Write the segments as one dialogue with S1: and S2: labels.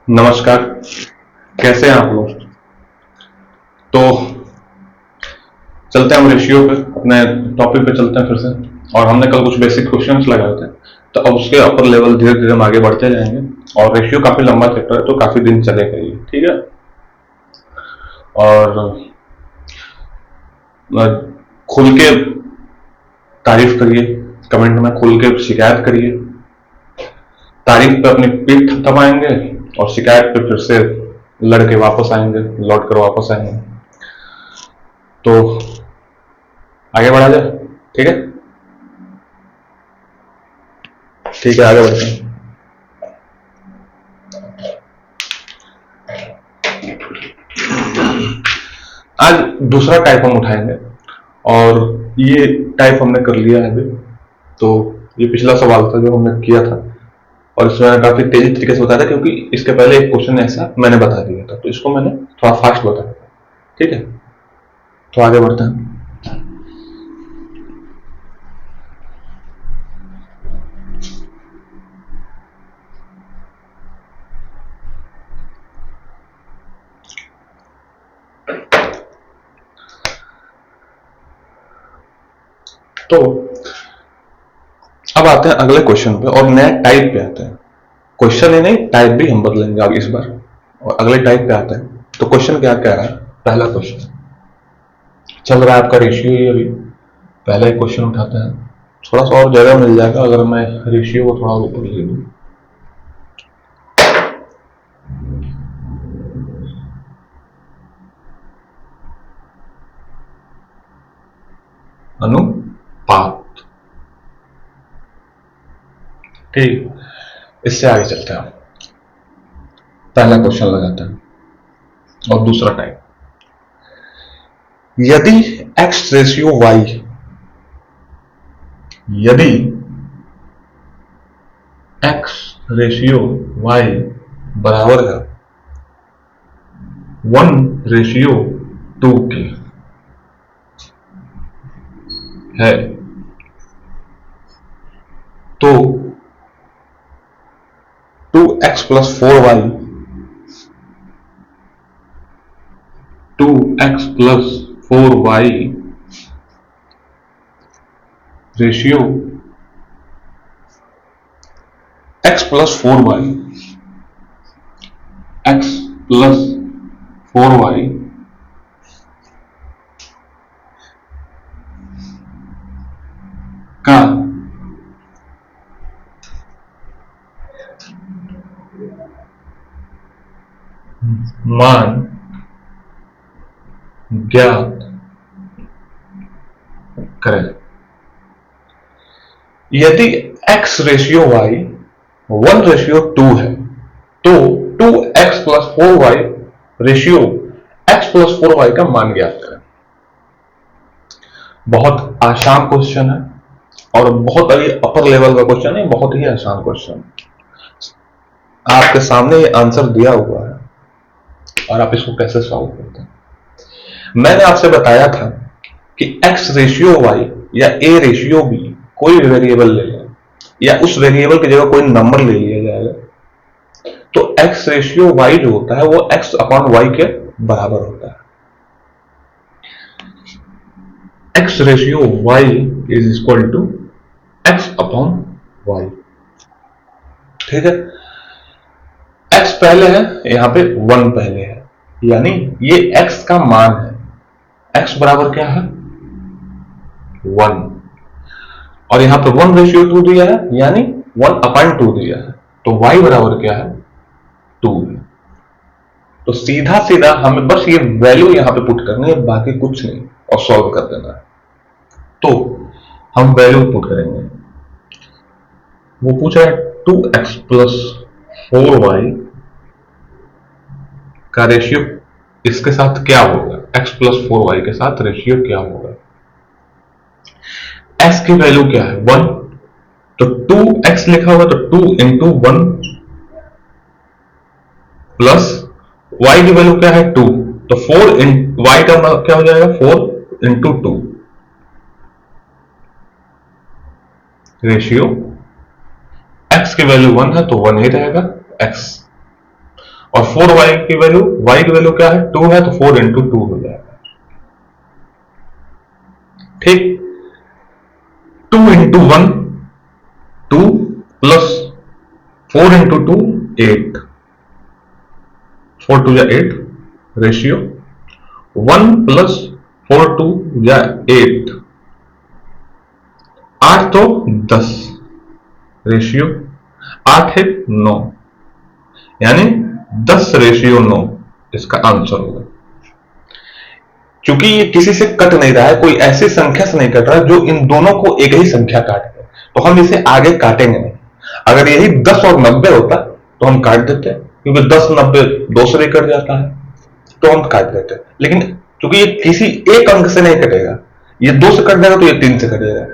S1: नमस्कार। कैसे हैं आप लोग? तो चलते हैं हम रेशियो पे, अपने टॉपिक पे चलते हैं फिर से। और हमने कल कुछ बेसिक क्वेश्चंस लगाए थे, तो अब उसके अपर लेवल धीरे धीरे हम आगे बढ़ते जाएंगे। और रेशियो काफी लंबा चैप्टर है, तो काफी दिन चलेगा ये, ठीक है। और खुल के तारीफ करिए, कमेंट में खुल के शिकायत करिए। तारीफ पे अपनी पीठ थपथपाएंगे और शिकायत पे फिर से लड़के वापस आएंगे, लौट कर वापस आएंगे। तो आगे बढ़ा जाए, ठीक है। ठीक है, आगे बढ़ते हैं। आज दूसरा टाइप हम उठाएंगे, और ये टाइप हमने कर लिया है अभी। तो ये पिछला सवाल था जो हमने किया था, और इसमें मैंने काफी तेजी तरीके से बताया था, क्योंकि इसके पहले एक क्वेश्चन ऐसा मैंने बता दिया था, तो इसको मैंने थोड़ा फास्ट बताया था, ठीक है। तो आगे बढ़ते हैं। तो अब आते हैं अगले क्वेश्चन पे, और नए टाइप पे आते हैं। क्वेश्चन ही नहीं, टाइप भी हम बदलेंगे अब इस बार, और अगले टाइप पे आते हैं। तो क्वेश्चन क्या क्या है? पहला क्वेश्चन चल रहा है आपका रेशियो ही अभी। पहला एक क्वेश्चन उठाते हैं, थोड़ा सा और जगह मिल जाएगा अगर मैं रेशियो को थोड़ा ऊपर ले लूँ। अनुपात, ठीक। इससे आगे चलते हैं, पहला क्वेश्चन लगाते हैं और दूसरा टाइप। यदि x रेशियो y, यदि x रेशियो y बराबर है 1:2 के है, तो 2x plus 4y, 2x plus 4y ratio x plus 4y, x plus 4y का मान ज्ञात करें। यदि x रेशियो y 1:2 है, तो 2x plus 4y ratio x plus 4y का मान ज्ञात करें। बहुत आसान क्वेश्चन है, और बहुत अभी अपर लेवल का क्वेश्चन है, बहुत ही आसान क्वेश्चन। आपके सामने ये आंसर दिया हुआ है, और आप इसको कैसे सॉल्व करते हैं। मैंने आपसे बताया था कि x रेशियो y या a रेशियो b कोई भी वेरिएबल ले लें, या उस वेरिएबल की जगह कोई नंबर ले लिया जाएगा, तो x रेशियो y जो होता है वो x अपॉन y के बराबर होता है। x ratio y is equal to x upon y, ठीक है। x पहले है, यहां पे 1 पहले है, यानी ये x का मान है। x बराबर क्या है? 1। और यहां पे 1:2 दिया है, यानी 1/2 दिया है, तो y बराबर क्या है? 2 है। तो सीधा सीधा हमें बस ये वैल्यू यहां पे पुट करनी है, बाकी कुछ नहीं, और सॉल्व कर देना है। तो हम वैल्यू पुट करेंगे। वो पूछ रहा है 2x प्लस 4y का रेशियो इसके साथ क्या होगा, x प्लस 4y के साथ रेशियो क्या होगा। x की वैल्यू क्या है? 1, तो 2x लिखा होगा, तो 2 इंटू 1 प्लस y की वैल्यू क्या है? 2, तो 4 इन y का क्या हो जाएगा? 4 इंटू 2 रेशियो x की वैल्यू 1 है, तो 1 ही रहेगा x। और 4y की वैल्यू, y की वैल्यू क्या है, 2 है, तो 4 इंटू 2 हो जाएगा। ठीक, 2 इंटू 1 2 प्लस 4 इंटू 2 8, 4 2 या 8 रेशियो 1 प्लस 4 2 या 8, 8 तो 10 रेशियो 8 है 9, यानी 10 रेशियो 9 इसका आंसर होगा। क्योंकि ये किसी से कट नहीं रहा है, कोई ऐसी संख्या से नहीं कट रहा है जो इन दोनों को एक ही संख्या काट दे, तो हम इसे आगे काटेंगे नहीं। अगर यही 10 और 90 होता तो हम काट देते, क्योंकि 10 90 2 से भी कट जाता है, तो हम काट देते। लेकिन क्योंकि ये किसी एक अंक से नहीं कटेगा, ये 2 से कट जाएगा तो ये 3 से कटेगा,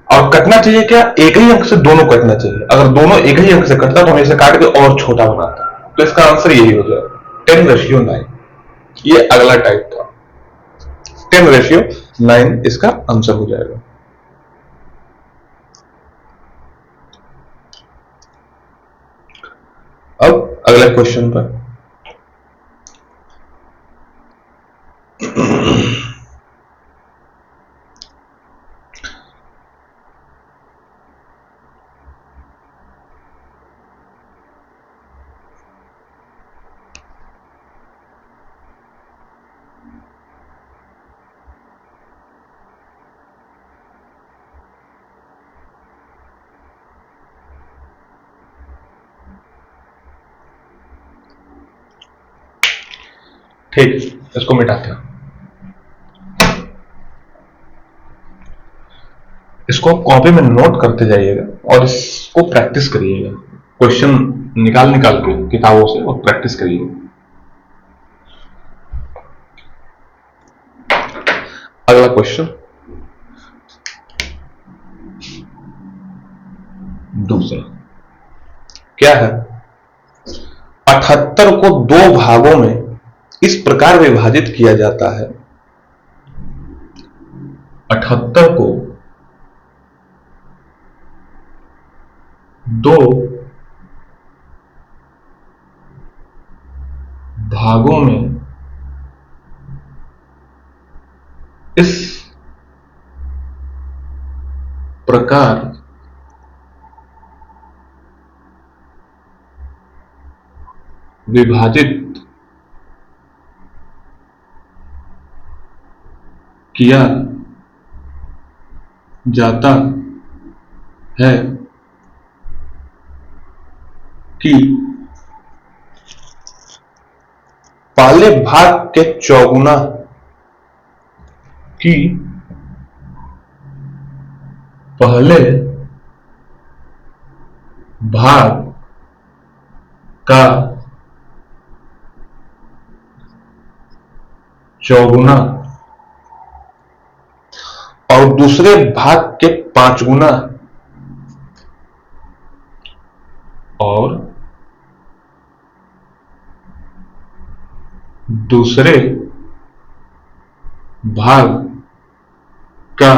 S1: और कटना चाहिए क्या, एक ही अंक से दोनों कटना चाहिए। अगर दोनों एक ही अंक से कटता तो हम इसे काट के और छोटा बनाता, तो इसका आंसर यही हो जाएगा 10 रेशियो 9। ये अगला टाइप था, 10 रेशियो 9 इसका आंसर हो जाएगा। अब अगले क्वेश्चन पर ठीक, इसको मिटाते हैं। इसको कॉपी में नोट करते जाइएगा और इसको प्रैक्टिस करिएगा, क्वेश्चन निकाल निकाल के किताबों से और प्रैक्टिस करिएगा। अगला क्वेश्चन दूसरा क्या है, 78 को 2 भागों में इस प्रकार विभाजित किया जाता है। 78 को 2 भागों में इस प्रकार विभाजित किया जाता है कि पहले भाग के चौगुना की पहले भाग का चौगुना और दूसरे भाग के 5 गुना और दूसरे भाग का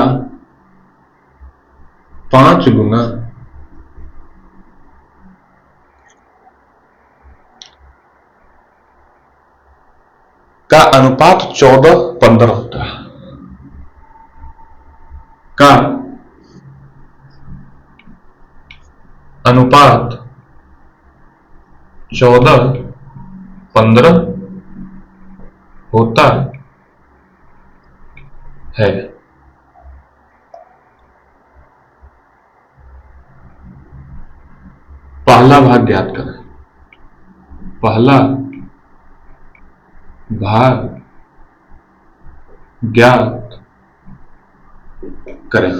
S1: 5 गुना का अनुपात 14:15 होता है। का अनुपात 14:15 होता है। पहला भाग ज्ञात करें। पहला भाग ज्ञात करें।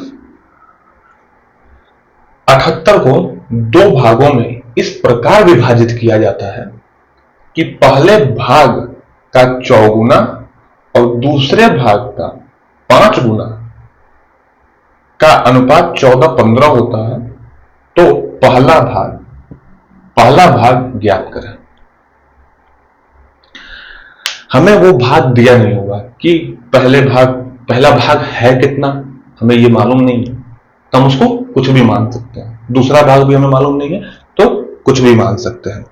S1: 78 को 2 भागों में इस प्रकार विभाजित किया जाता है कि पहले भाग का 4 गुना और दूसरे भाग का 5 गुना का अनुपात 14:15 होता है। तो पहला भाग ज्ञात करें। हमें वो भाग दिया नहीं होगा कि पहला भाग है कितना, हमें ये मालूम नहीं है, तो हम उसको कुछ भी मान सकते हैं। दूसरा भाग भी हमें मालूम नहीं है, तो कुछ भी मान सकते हैं।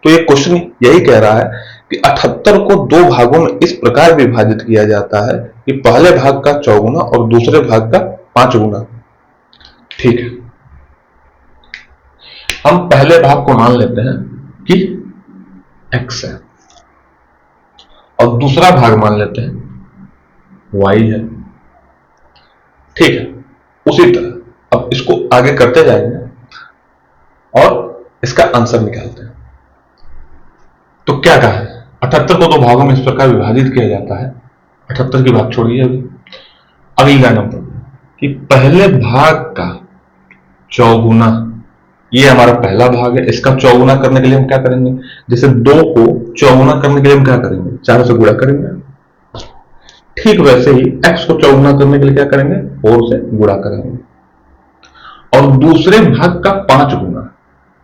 S1: तो ये क्वेश्चन यही कह रहा है कि 78 को दो भागों में इस प्रकार विभाजित किया जाता है कि पहले भाग का 4 गुना और दूसरे भाग का 5 गुना। ठीक है, हम पहले भाग को मान लेते हैं कि x है और दूसरा भाग मान लेते हैं y है। ठीक है, उसी तरह अब इसको आगे करते जाएंगे और इसका आंसर निकालते हैं। तो क्या कहा है, 78 को दो भागों में इस प्रकार विभाजित किया जाता है। 78 की बात छोड़िए अभी, अगला नंबर कि पहले भाग का चौगुना, ये हमारा पहला भाग है, इसका चौगुना करने के लिए हम क्या करेंगे, जैसे 2 को चौगुना करने के लिए हम क्या करेंगे, 4 से गुणा करेंगे। ठीक वैसे ही x को चौगुना करने के लिए क्या करेंगे, 4 से गुणा करेंगे। और दूसरे भाग का 5 गुना,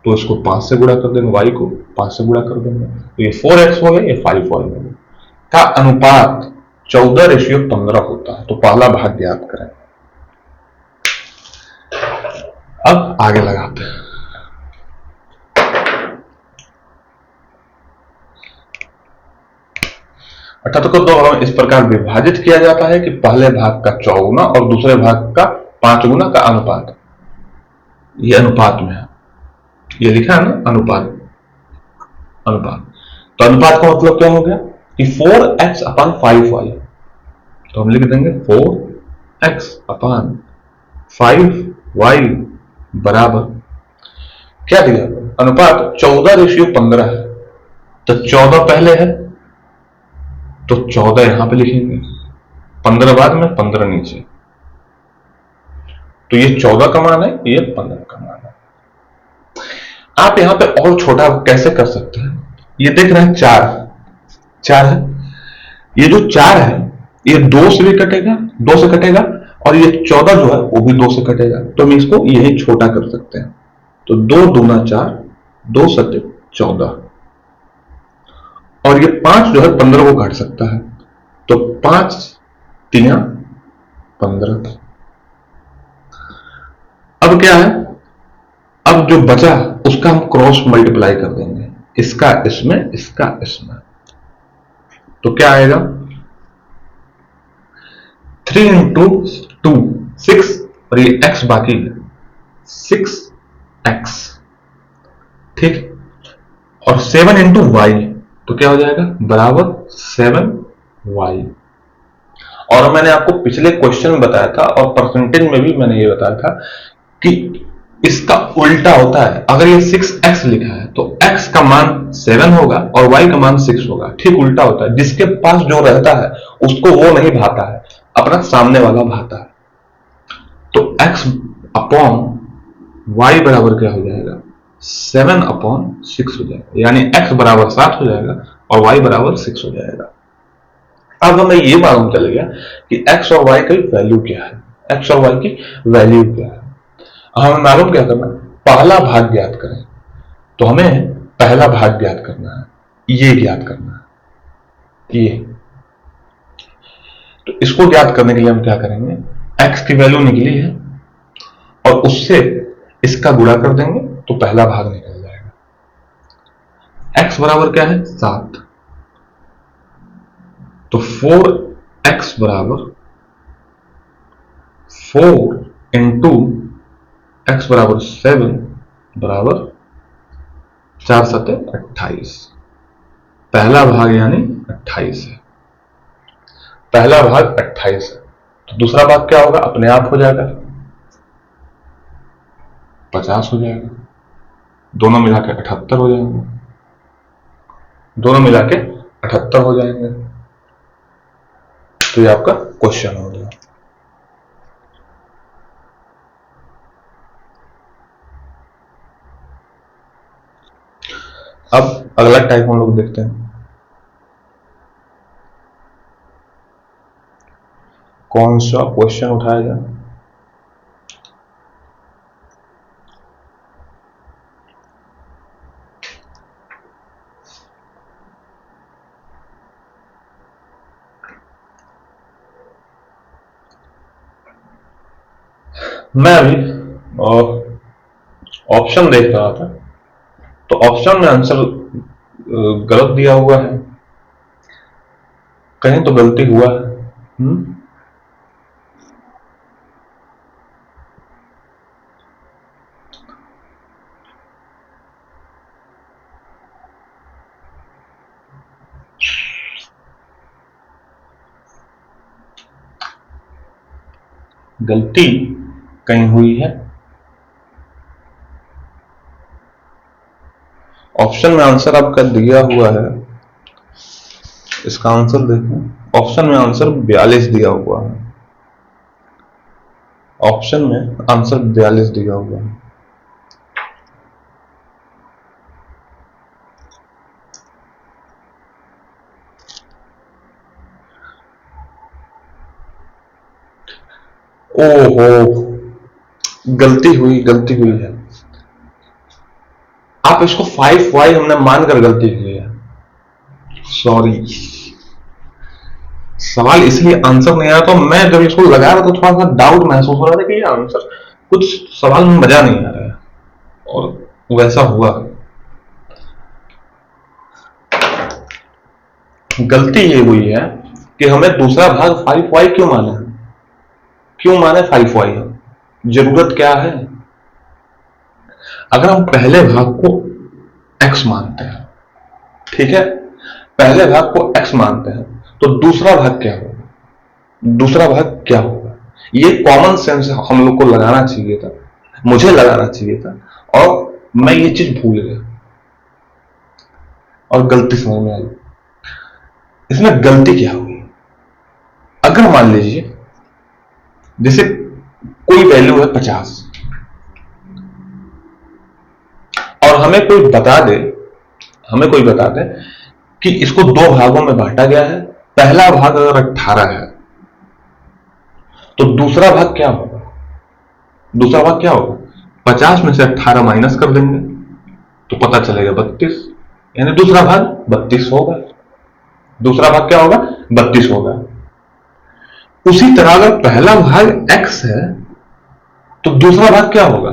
S1: तो इसको 5 से गुणा कर देंगे, y को 5 से गुणा कर देंगे, तो ये 4x हो गया, ये 5y हो गया। का अनुपात 14:15 होता है। तो पहला भाग ज्ञात करें। अब आगे लगाते हैं। अर्थात को दो भागों में इस प्रकार विभाजित किया जाता है कि पहले भाग का 4 गुना और दूसरे भाग का 5 गुना का अनुपात। ये अनुपात में है, ये लिखा है ना, अनुपात। अनुपात तो अनुपात का मतलब क्या हो गया कि 4x अपान 5y। तो हम लिख देंगे 4x अपान 5y बराबर क्या दिया, अनुपात 14:15 है। तो 14 पहले है तो 14 यहां पे लिखेंगे, 15 बाद में, 15 नीचे। तो ये 14 का मान है, ये 15 का मान है। आप यहां पे और छोटा कैसे कर सकते हैं, ये देख रहे हैं 4 है, ये जो 4 है ये 2 से भी कटेगा, 2 से कटेगा, और ये 14 जो है वो भी 2 से कटेगा। तो हम इसको यही छोटा कर सकते हैं। तो 2 दूना 4, 2 सत्य 14, और ये 5 जो है 15 को काट सकता है। तो 5 3 15। अब क्या है, अब जो बचा उसका हम क्रॉस मल्टीप्लाई कर देंगे, इसका इसमें, इसका इसमें। तो क्या आएगा, 3 इंटू 2 6, और ये x बाकी है 6x। ठीक, और 7 इंटू वाई, तो क्या हो जाएगा, बराबर 7y। और मैंने आपको पिछले क्वेश्चन में बताया था और परसेंटेज में भी मैंने ये बताया था कि इसका उल्टा होता है। अगर ये 6x लिखा है तो x का मान 7 होगा और y का मान 6 होगा। ठीक उल्टा होता है, जिसके पास जो रहता है उसको वो नहीं भाता है, अपना सामने वाला भाता है। तो x अपॉन y बराबर क्या हो जाएगा, 7 अपॉन 6 हो जाएगा, यानी x बराबर 7 हो जाएगा और y बराबर 6 हो जाएगा। अब हमें ये मालूम चल गया कि x और y की वैल्यू क्या है, x और y की वैल्यू क्या है। हमें मालूम क्या करना, पहला भाग ज्ञात करें। तो हमें पहला भाग ज्ञात करना है, ये ज्ञात करना है, ये। तो इसको ज्ञात करने के लिए हम क्या करेंगे, x की वैल्यू निकली है और उससे इसका गुणा कर देंगे तो पहला भाग निकल जाएगा। x बराबर क्या है, 7। तो 4x बराबर 4 इंटू x बराबर 7 बराबर 4 सत्ते 28। पहला भाग यानी 28 है, पहला भाग 28 है। तो दूसरा भाग क्या होगा, अपने आप हो जाएगा 50 हो जाएगा। दोनों मिला के 78 हो जाएंगे, दोनों मिला के 78 हो जाएंगे। तो ये आपका क्वेश्चन हो गया। अब अगला टाइप हम लोग देखते हैं, कौन सा क्वेश्चन उठाया जाए। मैं अभी ऑप्शन देख रहा था तो ऑप्शन में आंसर गलत दिया हुआ है, कहीं तो गलती हुआ है। गलती कहीं हुई है। ऑप्शन में आंसर आपका दिया हुआ है, इसका आंसर देखें। ऑप्शन में आंसर 42 दिया हुआ है। ऑप्शन में आंसर 42 दिया हुआ है। ओहो, गलती हुई है। आप इसको 5y हमने मानकर गलती की है, सॉरी। सवाल इसलिए आंसर नहीं आया, तो मैं जब इसको लगा रहा था थोड़ा सा डाउट महसूस हो रहा था कि ये आंसर कुछ सवाल में मजा नहीं आ रहा है, और वैसा हुआ। गलती ये हुई है कि हमें दूसरा भाग 5y क्यों माने 5y? जरूरत क्या है? अगर हम पहले भाग को x मानते हैं, ठीक है, पहले भाग को x मानते हैं, तो दूसरा भाग क्या होगा? ये कॉमन सेंस हम लोग को लगाना चाहिए था, मुझे लगाना चाहिए था, और मैं ये चीज भूल गया और गलती समझ में आई। इसमें गलती क्या हुई? अगर मान लीजिए जैसे कोई वैल्यू है 50 और हमें कोई बता दे कि इसको दो भागों में बांटा गया है, पहला भाग अगर 18 है तो दूसरा भाग क्या होगा? 50 में से 18 माइनस कर देंगे तो पता चलेगा 32, यानी दूसरा भाग 32 होगा। दूसरा भाग क्या होगा? 32 होगा। उसी तरह अगर पहला भाग x है तो दूसरा भाग क्या होगा?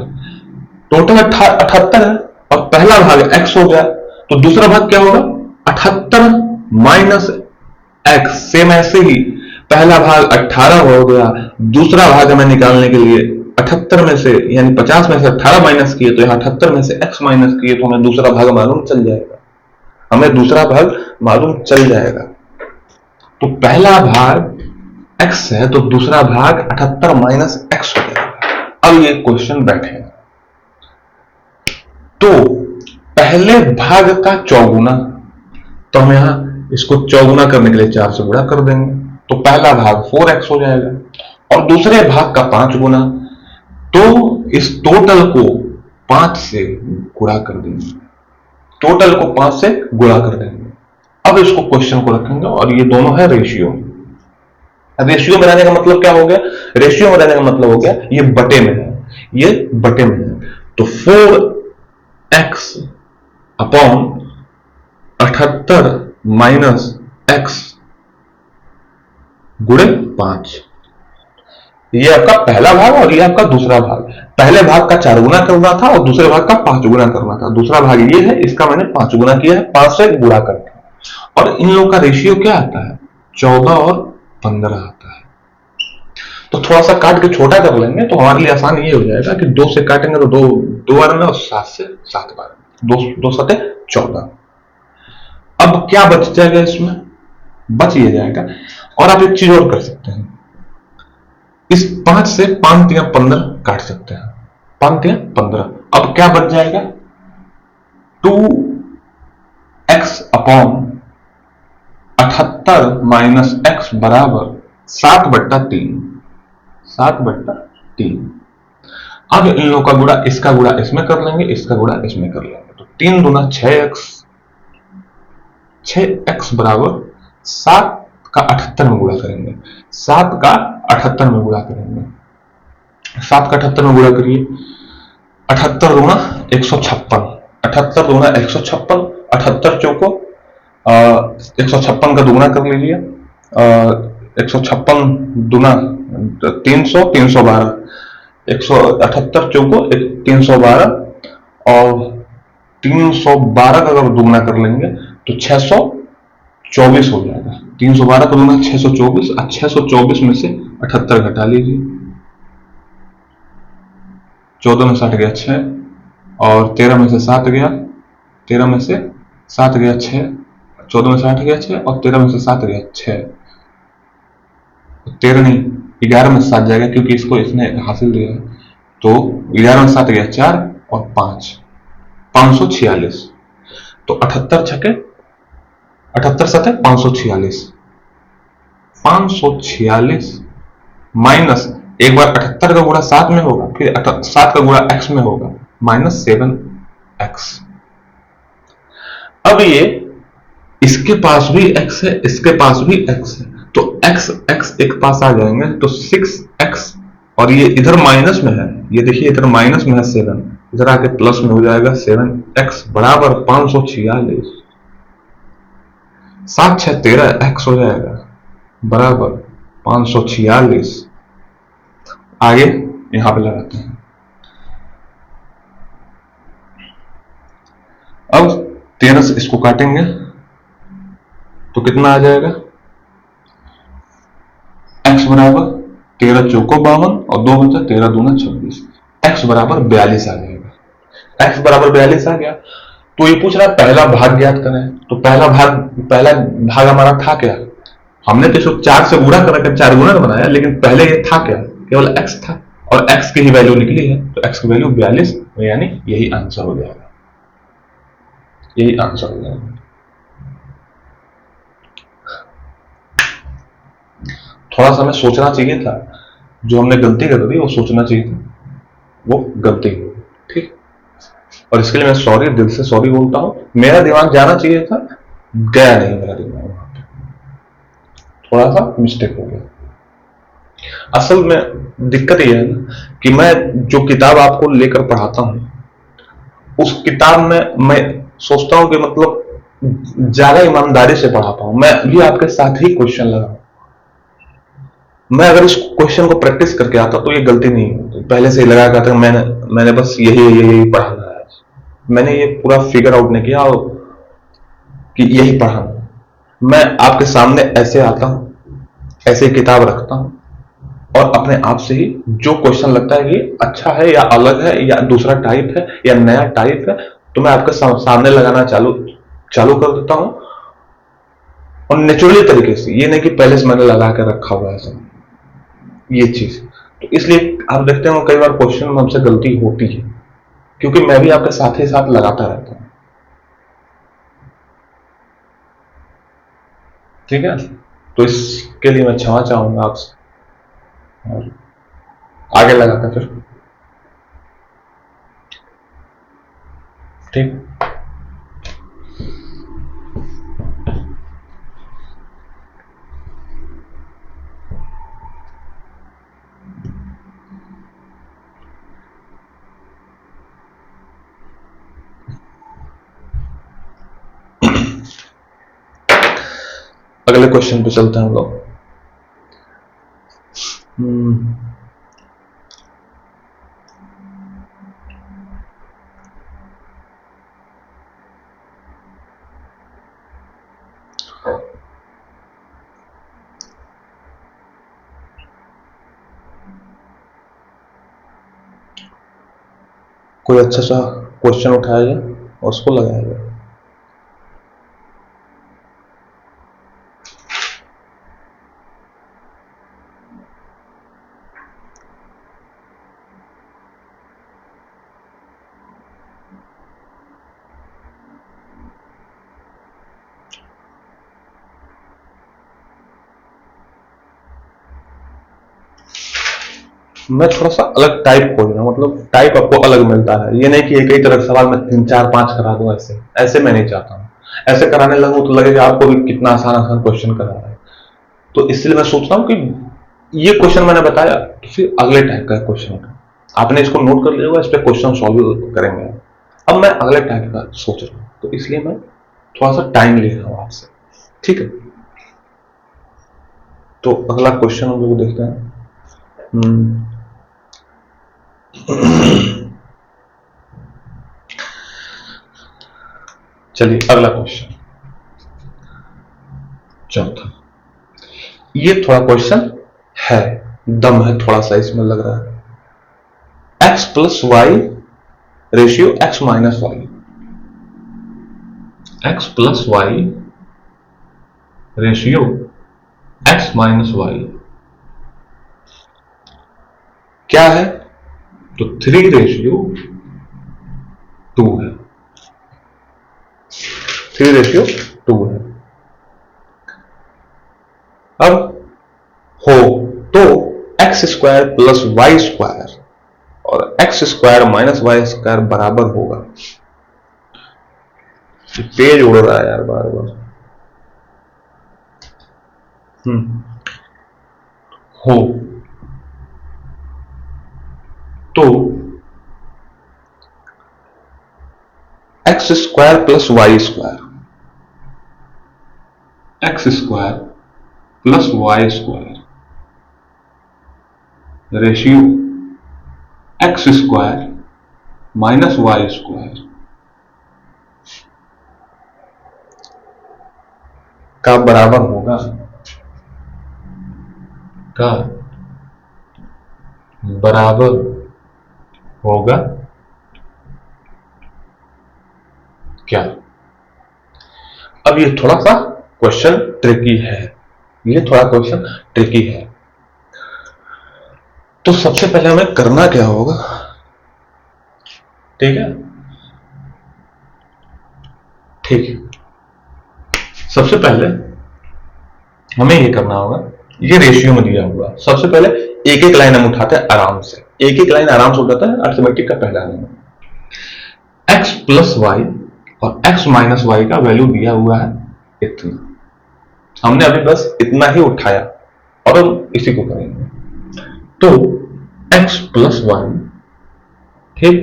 S1: टोटल 78 है और पहला भाग x हो गया, तो दूसरा भाग क्या होगा? 78 माइनस x। सेम ऐसे ही पहला भाग 18 हो गया, दूसरा भाग हमें निकालने के लिए 78 में से, यानी 50 में से 18 माइनस किए, तो यहां 78 में से x माइनस किए, तो हमें दूसरा भाग मालूम चल जाएगा। तो पहला भाग x है तो दूसरा भाग 78 माइनस x हो जाएगा। अब ये क्वेश्चन बैठेगा, तो पहले भाग का चौगुना, तो हम यहां इसको चौगुना करने के लिए 4 से गुणा कर देंगे, तो पहला भाग 4x हो जाएगा, और दूसरे भाग का 5 गुना, तो इस टोटल को 5 से गुणा कर देंगे। अब इसको क्वेश्चन को रखेंगे, और ये दोनों है रेशियो में रहने का मतलब क्या हो गया? रेशियो में रहने का मतलब हो गया ये बटे में है, तो 4x अपॉन 78 माइनस x गुणे 5, ये आपका पहला भाग और ये आपका दूसरा भाग। पहले भाग का 4 गुना करना था और दूसरे भाग का 5 गुना करना था। दूसरा भाग ये है, इसका मैंने 5 गुना किया है, 5 से गुणा करके। और इन लोगों का रेशियो क्या आता है? 14 और 15 आता है। तो थोड़ा सा काट के छोटा कर लेंगे तो हमारे लिए आसान ये हो जाएगा कि 2 से काटेंगे तो 2 बार में, और 7 से 7 बार में, 2 सते 14। अब क्या बच जाएगा? इसमें बच ये जाएगा। और आप एक चीज और कर सकते हैं, इस 5 से 5 या 15 काट सकते हैं, 5 या 15। अब क्या बच जाएगा? 2x अपॉन 78 माइनस x बराबर 7/3। अब इन लोगों का गुणा, इसका गुणा इसमें कर लेंगे, इसका गुणा इसमें कर लेंगे, तो 3 दूना 6x बराबर 7 का 78 में गुणा करेंगे। 7 का 78 में गुणा करेंगे, 7 का 78 में गुणा करिए, 78 दूना 156, 78 दूना 156, 78 चौको 156 का दुगुना कर लीजिए, 156 दूना 300, 312, 178 चौको 312, और 312 का अगर दुगना कर लेंगे तो 624 हो जाएगा। 312 का दुगना 624, 624 में से 78 घटा लीजिए, 14 में 60 गया 6, और 13 में से 7 गया, 13 में से 7 गया 6, 14 में से 8 गया 6, और 13 में से 7 गया 6, 13 नहीं 11 में 7 जाएगा क्योंकि इसको इसने हासिल दिया है, तो 11 में 7 गया 4 और 5, 546। तो 78 छके 78 सतह 546, 546 माइनस, एक बार 78 का गुणा 7 में होगा, फिर 7 का गुणा x में होगा, -7x। अब ये इसके पास भी x है, इसके पास भी x है, तो x एक पास आ जाएंगे तो 6x, और ये इधर माइनस में है, ये देखिए इधर माइनस में है 7, इधर आके प्लस में हो जाएगा 7x बराबर 546, 7 6 13x हो जाएगा बराबर 546। आगे यहां पे लगाते हैं। अब 13 से इसको काटेंगे तो कितना आ जाएगा, x बराबर 13 चौको 52 और 2 बचा 13 दूना 26, x बराबर 42 आ जाएगा। x बराबर 42 आ गया, तो ये पूछ रहा है पहला भाग ज्ञात करें, तो पहला भाग हमारा था क्या, हमने तो इसको 4 से गुणा करके 4 गुना बनाया, लेकिन पहले ये था क्या, केवल x था, और x की ही वैल्यू निकली है, तो x की वैल्यू 42, यानी यही आंसर हो जाएगा, यही आंसर हो जाएगा। थोड़ा सा हमें सोचना चाहिए था, जो हमने गलती कर दी वो सोचना चाहिए था, वो गलती हो गई, ठीक। और इसके लिए मैं सॉरी, दिल से सॉरी बोलता हूं, मेरा दिमाग जाना चाहिए था, गया नहीं मेरा दिमाग वहां पे, थोड़ा सा मिस्टेक हो गया। असल में दिक्कत यह है ना कि मैं जो किताब आपको लेकर पढ़ाता हूं, उस किताब में मैं सोचता हूं कि मतलब ज्यादा ईमानदारी से पढ़ा पाऊं, मैं भी आपके साथ ही क्वेश्चन लगाऊं। मैं अगर इस क्वेश्चन को प्रैक्टिस करके आता तो ये गलती नहीं होती, पहले से ही लगा कर मैंने बस यही पढ़ाना है, मैंने ये पूरा फिगर आउट नहीं किया कि यही पढ़ाना, मैं आपके सामने ऐसे आता हूं, ऐसे किताब रखता हूं, और अपने आप से ही जो क्वेश्चन लगता है कि अच्छा है या अलग है या दूसरा टाइप है या नया टाइप है, तो मैं आपके सामने लगाना चालू कर देता हूं, और नेचुरली तरीके से, ये नहीं कि पहले से मैंने लगा कर रखा हुआ है सब ये चीज। तो इसलिए आप देखते हो कई बार क्वेश्चन में हमसे गलती होती है, क्योंकि मैं भी आपके साथ ही साथ लगाता रहता हूं, ठीक है। तो इसके लिए मैं क्षमा चाहूंगा आपसे, और आगे लगाता फिर, ठीक। अगले क्वेश्चन पे चलते हैं हम लोग। कोई अच्छा सा क्वेश्चन उठाया जाए और उसको लगाया जाए। मैं थोड़ा सा अलग टाइप खोज रहा हूं, मतलब टाइप आपको अलग मिलता है, ये नहीं कि एक ही तरह के सवाल में 3 4 5 करा दूं, ऐसे मैं नहीं चाहता हूं। ऐसे कराने लगूं तो लगेगा आपको भी कितना आसान आसान क्वेश्चन करा रहा है, तो इसलिए मैं सोच रहा हूं कि ये क्वेश्चन मैंने बताया तो फिर अगले टाइप का क्वेश्चन का आपने इसको नोट कर लिया होगा, इस पर क्वेश्चन सॉल्व करेंगे। अब मैं अगले टाइप का सोच रहा हूं, तो इसलिए मैं थोड़ा सा टाइम ले रहा हूं आपसे, ठीक है। तो अगला क्वेश्चन हम लोग देखते हैं। चलिए अगला क्वेश्चन, चौथा। ये थोड़ा क्वेश्चन है, दम है थोड़ा सा इसमें लग रहा है। x plus Y ratio x minus Y, x plus Y ratio x minus Y क्या है? तो 3 रेशियो 2 है, 3 रेशियो 2 है। अब हो तो X square plus Y square और X square minus Y square बराबर होगा। पेज उड़ रहा है यार बार बार। हो तो X square plus Y square, X square plus Y square ratio X square minus Y square का बराबर होगा, का बराबर होगा क्या? अब ये थोड़ा सा क्वेश्चन ट्रिकी है, ये थोड़ा क्वेश्चन ट्रिकी है। तो सबसे पहले हमें करना क्या होगा, ठीक है? ठीक है, सबसे पहले हमें ये करना होगा, ये रेशियो में दिया हुआ। सबसे पहले एक एक लाइन हम उठाते हैं आराम से, एक एक लाइन आराम से उठाता है। अर्थमेटिक का पहला लाइन, x प्लस वाई और x माइनस वाई का वैल्यू दिया हुआ है इतना। हमने अभी बस इतना ही उठाया और हम इसी को करेंगे। तो x प्लस वाई, ठीक,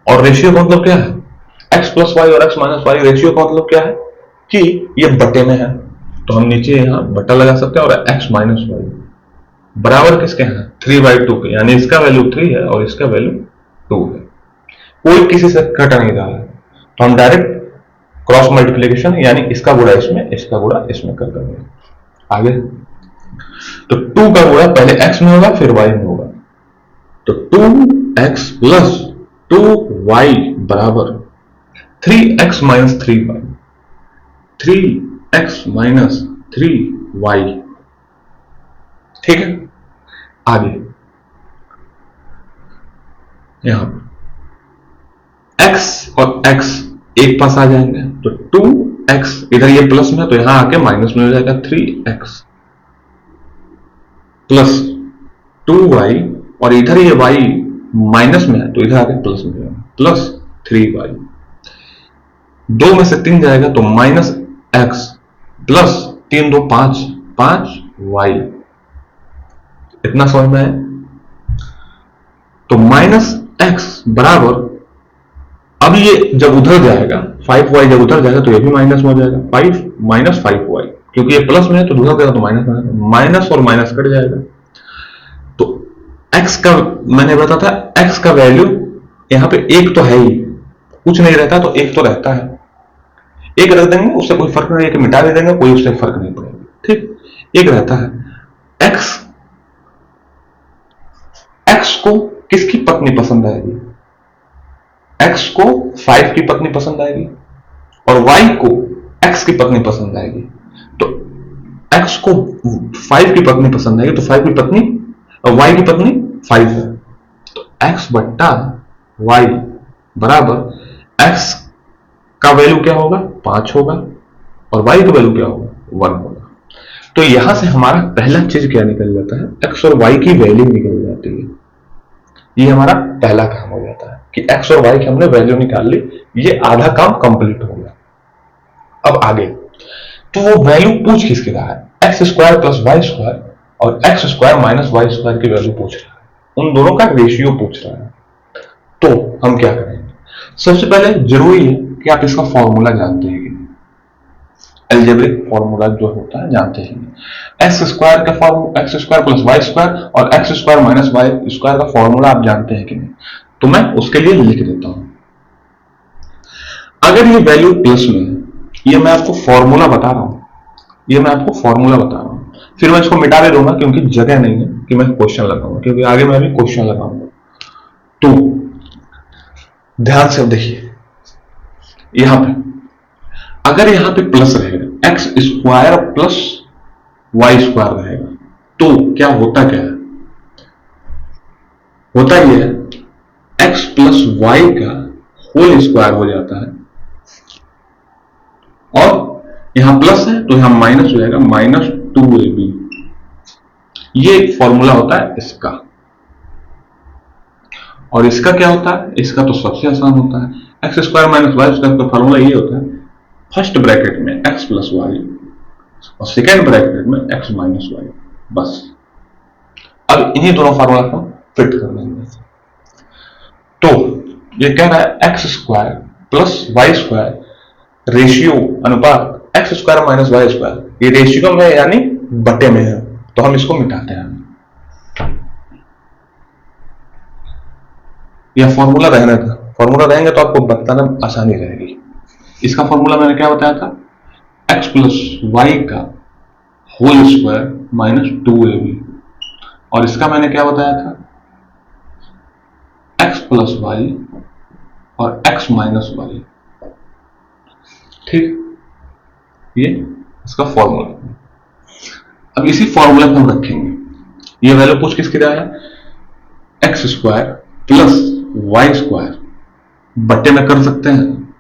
S1: और रेशियो का मतलब क्या है? x प्लस वाई और x माइनस वाई रेशियो का मतलब क्या है कि ये बटे में है, तो हम नीचे यहां बटा लगा सकते हैं। और x माइनस वाई बराबर किसके हैं? 3/2 के, यानी इसका वैल्यू 3 है और इसका वैल्यू 2 है। कोई किसी से कट नहीं रहा है, तो हम डायरेक्ट क्रॉस मल्टीप्लिकेशन यानी इसका गुणा इसमें, इसका गुणा इसमें कर देंगे। आगे तो 2 का गुणा पहले x में होगा फिर y में होगा। तो 2x प्लस 2y बराबर 3x minus 3y, 3x minus 3y, ठीक है? आगे यहां x और x एक पास आ जाएंगे, तो 2x इधर ये प्लस में, तो यहां आके माइनस में हो जाएगा 3x प्लस 2y, और इधर ये y माइनस में है तो इधर आके प्लस में जाएगा प्लस 3y। 2 में से 3 जाएगा तो माइनस x प्लस 3 2 5, 5y। इतना समझ में है? तो माइनस x बराबर, अब ये जब उधर जाएगा 5y, जब उधर जाएगा तो ये भी माइनस में हो जाएगा 5 माइनस 5y, क्योंकि ये प्लस में है तो उधर जाएगा तो माइनस में, माइनस और माइनस कट जाएगा। तो x का मैंने बताया था, x का वैल्यू यहां पे एक तो है ही, कुछ नहीं रहता तो एक तो रहता है, एक रख देंगे उससे कोई फर्क नहीं है, कि मिटा दे देंगे कोई उससे फर्क नहीं पड़ेगा, ठीक, एक रहता है। x को किसकी पत्नी पसंद आएगी? x को 5 की पत्नी पसंद आएगी और y को x की पत्नी पसंद आएगी। तो x को 5 की पत्नी पसंद आएगी तो 5 की पत्नी और y की पत्नी 5 है, तो x बट्टा y बराबर x का वैल्यू क्या होगा? 5 होगा और y का वैल्यू क्या होगा? 1 होगा। तो यहां से हमारा पहला चीज क्या निकल जाता है? x और y की वैल्यू निकल जाती है। ये हमारा पहला काम हो जाता है कि x और y की हमने वैल्यू निकाल ली, ये आधा काम कंप्लीट हो गया। अब आगे तो वो वैल्यू पूछ किसके रहा है? X square plus Y square और X square minus Y square की वैल्यू पूछ रहा है, उन दोनों का रेशियो पूछ रहा है। तो हम क्या करेंगे? सबसे पहले जरूरी है कि आप इसका फॉर्मूला जानते हैं कि नहीं, एल्जेब्रिक फॉर्मूला जो होता है जानते हैं। एक्स स्क्वायर का formula X square plus Y square और X square minus Y square का फॉर्मूला आप जानते हैं कि नहीं? तो मैं उसके लिए लिख देता हूं। अगर अगर ये वैल्यू प्लस में है, ये मैं आपको फॉर्मूला बता रहा हूं, फिर मैं इसको मिटा दे दूंगा क्योंकि जगह नहीं है कि मैं क्वेश्चन लगाऊंगा, क्योंकि आगे मैं भी क्वेश्चन लगाऊंगा। तो ध्यान से देखिए, यहां पे अगर यहां पे प्लस रहेगा, X square plus Y square रहेगा, तो क्या होता, क्या है, होता यह है एक्स प्लस वाई का होल स्क्वायर हो जाता है, और यहां प्लस है तो यहां माइनस हो जाएगा, -2ab। ये एक फॉर्मूला होता है इसका। और इसका क्या होता है, इसका तो सबसे आसान होता है, X square minus Y square का फॉर्मूला ये होता है, फर्स्ट ब्रैकेट में एक्स प्लस वाई और सेकेंड ब्रैकेट में एक्स माइनस वाई, बस। अब इन्हीं दोनों फॉर्मूला को फिट कर देंगे। तो ये कह रहा है X square plus Y square ratio अनुपात X square minus Y square, ये रेशियो में यानी बटे में है, तो हम इसको मिटाते हैं। यह फॉर्मूला रहने था, फॉर्मूला रहेंगे तो आपको बताना आसानी रहेगी। इसका फॉर्मूला मैंने क्या बताया था, एक्स प्लस वाई का होल स्क्वायर -2ab, और इसका मैंने क्या बताया था, एक्स प्लस वाई और एक्स माइनस वाई। ठीक, ये इसका फॉर्मूला। अब इसी फॉर्मूला को हम रखेंगे। ये वैल्यू पूछ किसकी रहा है, X square plus Y square बटे में कर सकते हैं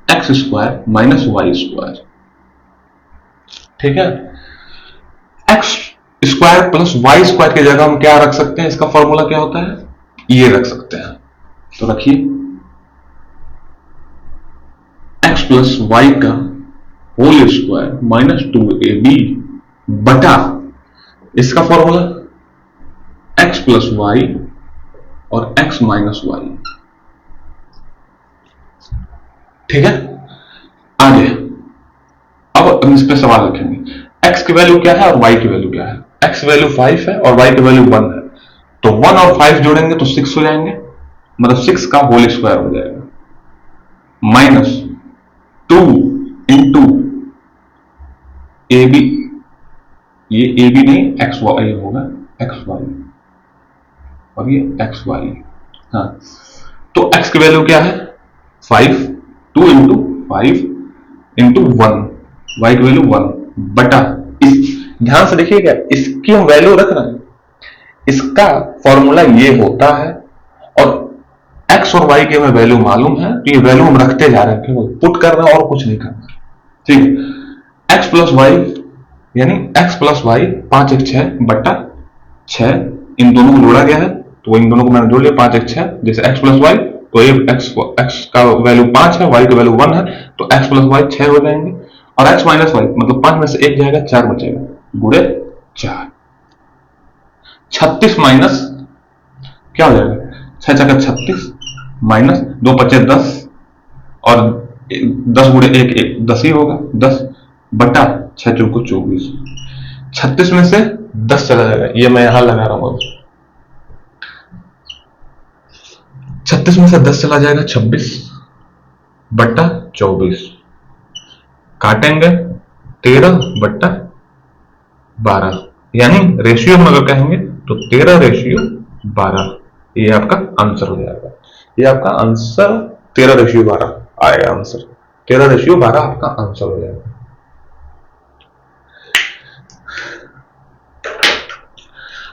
S1: X square minus Y square. ठीक है, X square plus Y square की जगह हम क्या रख सकते हैं, इसका फॉर्मूला क्या होता है, ये रख सकते हैं। तो रखिए, एक्स प्लस वाई का होल स्क्वायर -2ab बटा इसका फॉर्मूला एक्स प्लस वाई और एक्स माइनस वाई। ठीक है, आगे अब हम इस पे सवाल रखेंगे, एक्स की वैल्यू क्या है और वाई की वैल्यू क्या है। एक्स वैल्यू 5 है और वाई की वैल्यू 1 है, तो 1 और 5 जोड़ेंगे तो 6 हो जाएंगे, मतलब 6 का होल स्क्वायर हो जाएगा, -2 इंटू ए बी, ये ए बी नहीं एक्स वाई होगा, एक्स वाई और ये एक्स वाई। हाँ, तो एक्स की वैल्यू क्या है 5, 2 इंटू 5 इंटू 1, वाई की वैल्यू 1 बटा इस, ध्यान से देखिएगा इसकी हम वैल्यू रख रहे हैं, इसका फॉर्मूला ये होता है, और एक्स और वाई की हमें वैल्यू मालूम है, तो ये वैल्यू हम रखते जा रहे हैं, केवल पुट कर रहे हैं और कुछ नहीं करना। ठीक है, एक्स प्लस वाई यानी एक्स प्लस वाई 5 1 6 बटा 6, इन दोनों को जोड़ा गया है तो इन दोनों को मैंने जोड़ लिया, 5 1 6, जैसे एक्स प्लस वाई तो ये एक्स का वैल्यू 5 है, वाई का वैल्यू 1 है, तो एक्स प्लस वाई 6 हो जाएंगे, और एक्स माइनस वाई मतलब 5 में से 1 जाएगा, 4 बचेगा, गुणे 4, 36 माइनस क्या हो जाएगा, 6 चक्कर 36 माइनस 2 पचे 10 और 10 गुणे 1 10 ही होगा, 10 बटा 6 चौको 24, 36 में से 10 चला जाएगा, ये मैं यहां लगा रहा हूं, 36 में से 10 चला जाएगा 26 बटा 24, काटेंगे 13 बटा 12, यानी रेशियो हम अगर कहेंगे तो 13:12, ये आपका आंसर हो जाएगा। ये आपका आंसर 13:12 आएगा, आंसर 13:12 आपका आंसर हो जाएगा।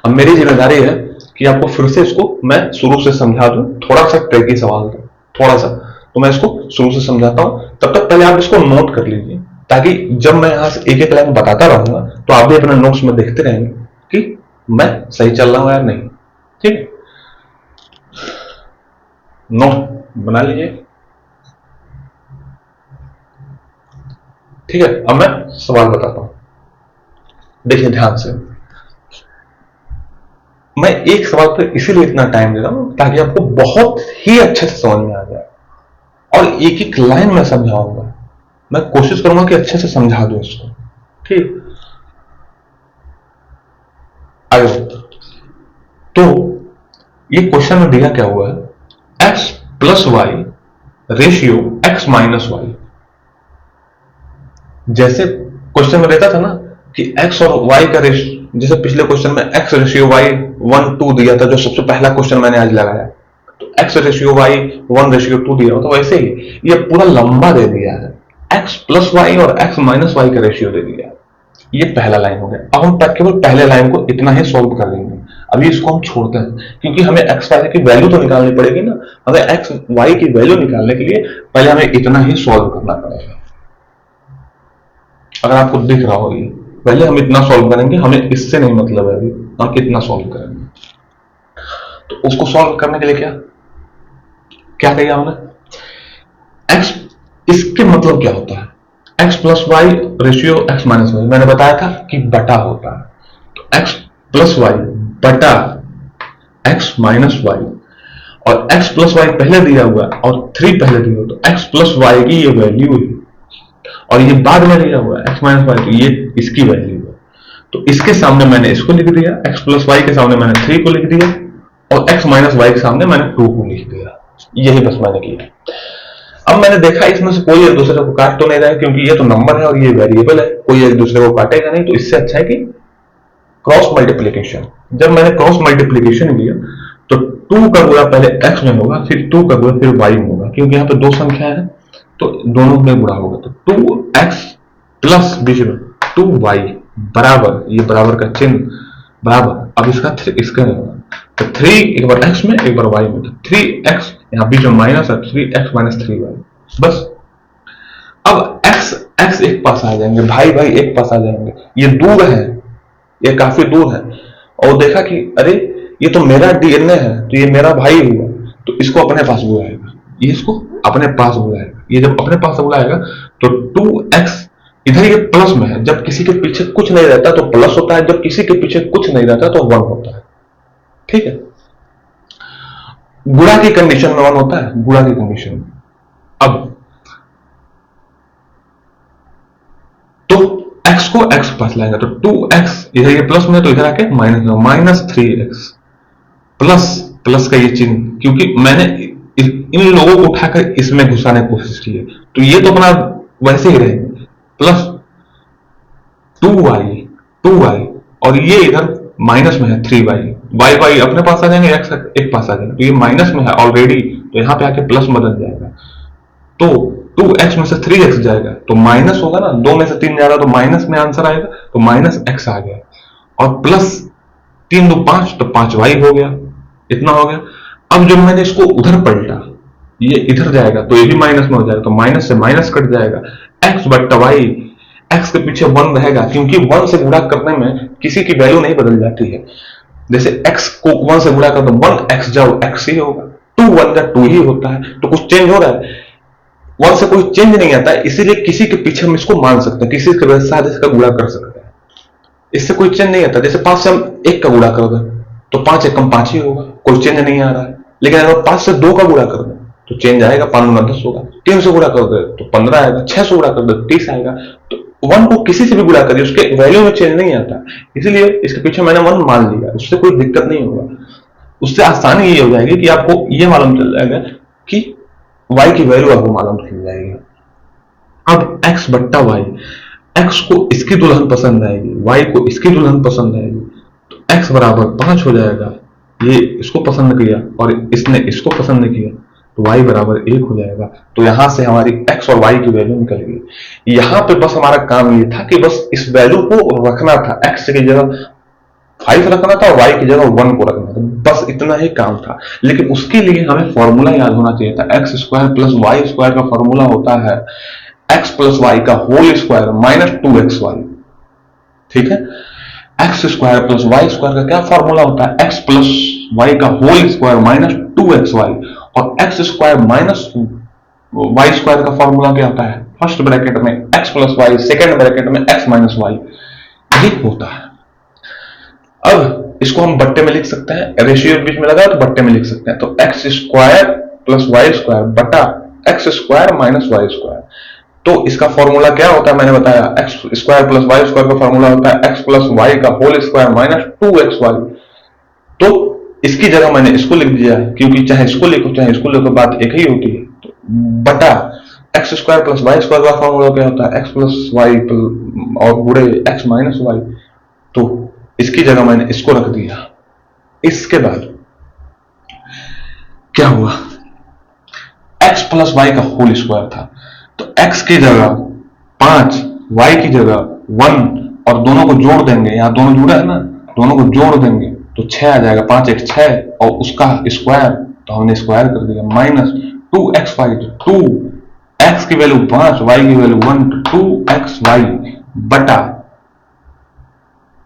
S1: अब मेरी जिम्मेदारी है कि आपको फिर से इसको मैं शुरू से समझा दूं, थोड़ा सा ट्रिकी सवाल था, थोड़ा सा, तो मैं इसको शुरू से समझाता हूं, तब तक पहले आप इसको नोट कर लीजिए, ताकि जब मैं यहां से एक एक लाइन बताता रहूंगा तो आप भी अपने नोट्स में देखते रहेंगे कि मैं सही चल रहा हूं या नहीं। ठीक है, नोट बना लीजिए। ठीक है, अब मैं सवाल बताता हूं, देखिए ध्यान से। मैं एक सवाल पर इसीलिए इतना टाइम दे रहा हूं ताकि आपको बहुत ही अच्छे से समझ में आ जाए, और एक एक लाइन में समझाऊंगा, मैं कोशिश करूंगा कि अच्छे से समझा दूं इसको। ठीक, आगे तो ये क्वेश्चन में दिया क्या हुआ है, x plus Y ratio x minus Y. जैसे क्वेश्चन में रहता था ना कि x और y का रेशियो, जैसे पिछले क्वेश्चन में x रेशियो y 1:2 दिया था, जो सबसे पहला क्वेश्चन मैंने आज लगाया, तो x रेशियो y 1:2 दिया हो, तो वैसे ही ये पूरा लंबा दे दिया है, x प्लस वाई और x माइनस वाई का रेशियो दे दिया है। ये पहला लाइन हो गया। अब हम केवल पहले लाइन को इतना ही सॉल्व कर लेंगे। अभी इसको हम छोड़ते हैं क्योंकि हमें x वाई की वैल्यू तो निकालनी पड़ेगी ना। हमें x वाई की वैल्यू निकालने के लिए पहले हमें इतना ही सॉल्व करना पड़ेगा। अगर आपको दिख रहा हो, ये पहले हम इतना सॉल्व करेंगे, हमें इससे नहीं मतलब है, अभी हम कितना सॉल्व करेंगे। तो उसको सॉल्व करने के लिए क्या क्या किया हमने, x, इसके मतलब क्या होता है, x plus Y ratio x minus Y, मैंने बताया था कि बटा होता है, तो x प्लस वाई बटा x माइनस वाई, और x प्लस वाई पहले दिया हुआ है और 3 पहले दिया हुआ, तो x प्लस वाई की ये वैल्यू है, और ये बाद में दिया हुआ है x माइनस वाई, तो ये इसकी वैल्यू है। तो इसके सामने मैंने इसको लिख दिया, x प्लस वाई के सामने मैंने 3 को लिख दिया, और x माइनस वाई के सामने मैंने 2 को लिख दिया। यही बस मैंने किया। अब मैंने देखा इसमें से कोई एक दूसरे को काट तो नहीं रहा है, क्योंकि ये तो नंबर है और ये वेरिएबल है, कोई एक दूसरे को काटेगा नहीं, तो इससे अच्छा है कि क्रॉस मल्टीप्लीकेशन। जब मैंने क्रॉस मल्टीप्लीकेशन किया तो 2 का गुणा पहले x में होगा, फिर 2 का गुणा फिर y में होगा, क्योंकि यहाँ पे दो संख्या है तो दोनों में गुणा होगा। तो 2x प्लस बीच में 2y बराबर, ये बराबर का चिन्ह बराबर, अब इसका इसका तो 3 एक बार x में एक बार y में, तो 3x यहाँ बीच में माइनस है, 3x माइनस 3y, बस। अब x एक पास आ जाएंगे, भाई भाई एक पास आ जाएंगे, ये दूर है, ये काफी दूर है, और देखा कि अरे ये तो मेरा डीएनए है, तो ये मेरा भाई हुआ, तो इसको अपने पास बुलाएगा, ये इसको अपने पास बुलाएगा। ये जब अपने पास बुलाएगा तो 2x इधर ये प्लस में है, जब किसी के पीछे कुछ नहीं रहता तो प्लस होता है, जब किसी के पीछे कुछ नहीं रहता तो 1 होता है। ठीक है, गुणा की कंडीशन में 1 होता है, गुणा की कंडीशन में। अब तो x को x पास लाएंगे, तो 2x इधर ये प्लस में, तो इधर आके माइनस 3x प्लस प्लस का ये चिन्ह, क्योंकि मैंने इन लोगों को उठाकर इसमें घुसाने की कोशिश की है, तो ये तो अपना वैसे ही रहेंगे, प्लस 2y और ये इधर माइनस में है 3y, y अपने पास आ जाएंगे, x एक पास आ जाएगा, तो ये माइनस में है ऑलरेडी, तो यहां पे आके प्लस बदल जाएगा, तो 2x में से 3x जाएगा तो माइनस होगा ना, 2 में से 3 जा रहा तो माइनस में आंसर आएगा, तो माइनस x आ गया, और प्लस 3 2 5, तो 5y हो गया, इतना हो गया। अब जब मैंने इसको उधर पलटा, ये इधर जाएगा तो ये भी माइनस में हो जाएगा, तो माइनस से माइनस कट जाएगा, x बट्टा y, x के पीछे 1 रहेगा, क्योंकि 1 से गुणा करने में किसी की वैल्यू नहीं बदल जाती है। जैसे x को 1 से गुणा कर दो, 1x जाओ x ही होगा, 2 1 जा 2 ही होता है, तो कुछ चेंज हो रहा है, 1 से कोई चेंज नहीं आता है, इसीलिए किसी के पीछे हम इसको मान सकते हैं, किसी के साथ इसका गुणा कर सकते हैं, इससे कोई चेंज नहीं आता। जैसे 5 से हम 1 का गुणा कर दें तो 5 एकम 5 ही होगा, कोई चेंज नहीं आ रहा है। लेकिन अगर 5 से 2 का गुणा कर दें तो चेंज आएगा, 5 गुना 10 होगा, 3 से गुणा कर दे तो 15 आएगा, 6 से गुणा कर दे 30 आएगा। तो 1 को किसी से भी गुणा करिए, उसके वैल्यू में चेंज नहीं आता, इसीलिए इसके पीछे मैंने 1 मान लिया, उससे कोई दिक्कत नहीं होगा। उससे आसानी ये हो जाएगी कि आपको ये मालूम चल जाएगा कि y की वैल्यू आपको मालूम चल जाएगी। अब x बट्टा y, x को इसकी दुल्हन पसंद आएगी, y को इसकी दुल्हन पसंद आएगी, तो x बराबर 5 हो जाएगा। ये इसको पसंद किया और इसने इसको पसंद किया, तो y बराबर 1 हो जाएगा। तो यहां से हमारी x और y की वैल्यू निकल गई। यहां पे बस हमारा काम ये था कि बस इस वैल्यू को रखना था, x की जगह 5 रखना था और y की जगह 1 को रखना था, बस इतना ही काम था। लेकिन उसके लिए हमें फॉर्मूला याद होना चाहिए था, x square plus Y square का फॉर्मूला होता है x प्लस वाई का होल स्क्वायर माइनस 2xy। ठीक है, x square plus Y square का क्या फॉर्मूला होता है, x प्लस वाई का होल स्क्वायर माइनस 2xy, और x square minus Y square का फॉर्मूला क्या होता है, फर्स्ट ब्रैकेट में x plus Y, second bracket में x माइनस वाई, यही होता है। अब इसको हम बट्टे में लिख सकते हैं, रेशियो बीच में लगा तो बट्टे में लिख सकते हैं, तो x square plus Y square बटा x square minus Y square. तो इसका फॉर्मूला क्या होता है, मैंने बताया, x square plus Y square का फॉर्मूला होता है x प्लस वाई का होल स्क्वायर माइनस 2xy। तो इसकी जगह मैंने इसको लिख दिया, क्योंकि चाहे इसको लिखो चाहे इसको लिखो बात एक ही होती है, तो बटा x square plus Y square का फॉर्मूला क्या होता है, एक्स प्लस वाई और गुणे एक्स माइनस वाई। तो इसकी जगह मैंने इसको रख दिया। इसके बाद क्या हुआ, एक्स प्लस वाई का होल स्क्वायर था, तो एक्स की जगह 5, वाई की जगह 1, और दोनों को जोड़ देंगे, यहां दोनों जुड़ा है ना, दोनों को जोड़ देंगे तो 6 आ जाएगा, 5 एक 6, और उसका स्क्वायर, तो हमने स्क्वायर कर दिया, माइनस 2xy, तो 2 एक्स की वैल्यू 5, वाई की वैल्यू 1, तो 2xy बटा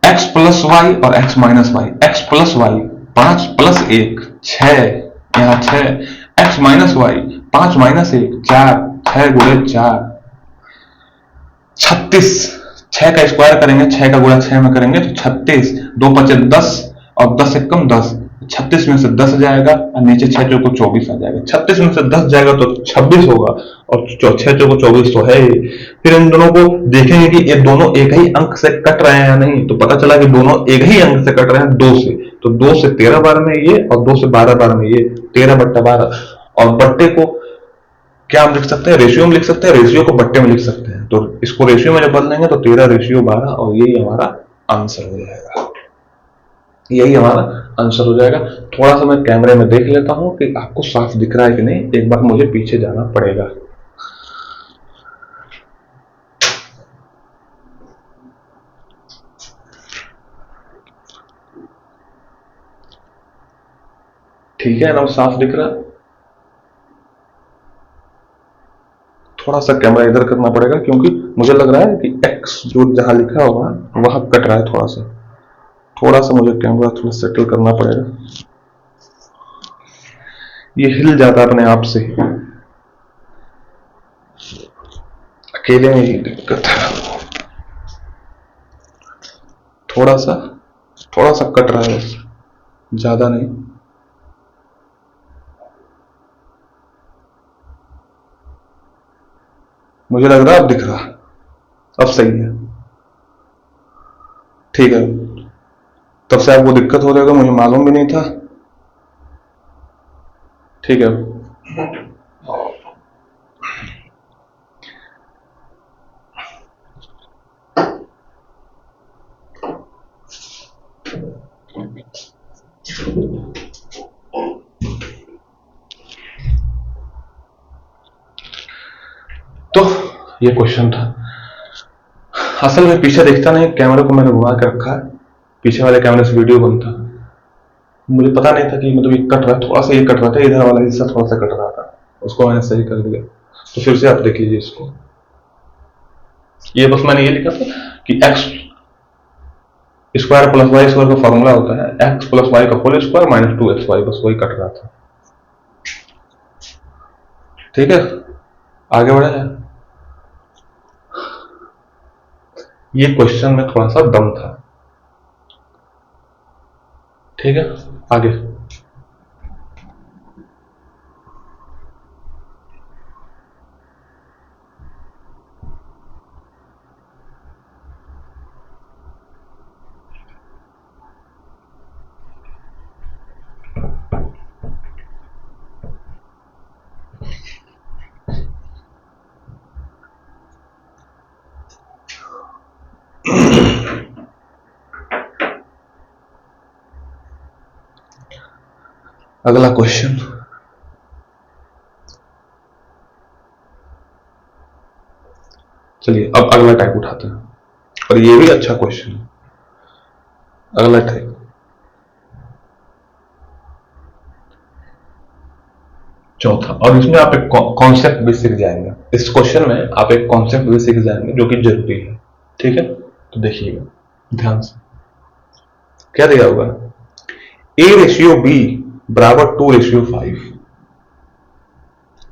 S1: एक्स प्लस वाई और x minus y. X plus y 5 plus 1 6, यहां 6, एक्स माइनस वाई 5 माइनस 1 4, 6 गुणे 4 36, 6 का स्क्वायर करेंगे, 6 का गुणा 6 में करेंगे तो 36, 2 5 10 और 10 एक कम 10, 36 में से 10 जाएगा और नीचे 6 चौको 24 आ जाएगा। 36 में से 10 जाएगा तो 26 होगा, और 6 चौको 24 तो है ही। फिर इन दोनों को देखेंगे कि ये दोनों एक ही अंक से कट रहे हैं या नहीं, तो पता चला कि दोनों एक ही अंक से कट रहे हैं, 2 से, तो 2 से 13 बार में ये और 2 से 12 बार में ये, 13 बट्टा 12, और बट्टे को क्या हम लिख सकते हैं, रेशियो में लिख सकते हैं, रेशियो को बट्टे में लिख सकते हैं, तो इसको रेशियो में जब बदल देंगे तो 13 रेशियो 12, और यही हमारा आंसर हो जाएगा, यही हमारा आंसर हो जाएगा। थोड़ा सा मैं कैमरे में देख लेता हूं कि आपको साफ दिख रहा है कि नहीं, एक बार मुझे पीछे जाना पड़ेगा। ठीक है ना, साफ दिख रहा है। थोड़ा सा कैमरा इधर करना पड़ेगा क्योंकि मुझे लग रहा है कि एक्स जो जहां लिखा होगा वहां कट रहा है, थोड़ा सा मुझे कैमरा थोड़ा सेटल करना पड़ेगा। ये हिल जाता है अपने आप से, अकेले में ही दिक्कत है। थोड़ा सा कट रहा है बस, ज्यादा नहीं। मुझे लग रहा है अब दिख रहा, अब सही है, ठीक है। तब से आपको दिक्कत हो रही होगा, मुझे मालूम भी नहीं था। ठीक है, तो ये क्वेश्चन था। असल में पीछे देखता नहीं, कैमरे को मैंने घुमा के रखा है, पीछे वाले कैमरे से वीडियो बनता। मुझे पता नहीं था कि मतलब ये कट रहा है, थोड़ा सा ये कट रहा था, इधर वाला हिस्सा थोड़ा सा कट रहा था, उसको मैंने सही कर दिया। तो फिर से आप देख लीजिए इसको, ये बस मैंने ये लिखा था कि x square plus Y square का फॉर्मूला होता है एक्स प्लस वाई का होल स्क्वायर माइनस 2xy, बस वही कट रहा था। ठीक है, आगे बढ़े हैं। ये क्वेश्चन में थोड़ा सा दम था। ठीक है, आगे। अगला क्वेश्चन, चलिए अब अगला टाइप उठाते हैं, और ये भी अच्छा क्वेश्चन है। अगला टाइप, चौथा, और इसमें आप एक कॉन्सेप्ट भी सीख जाएंगे। इस क्वेश्चन में आप एक कॉन्सेप्ट भी सीख जाएंगे जो कि जरूरी है। ठीक है, तो देखिएगा ध्यान से, क्या दिया होगा, ए रेशियो बी बराबर 2:5,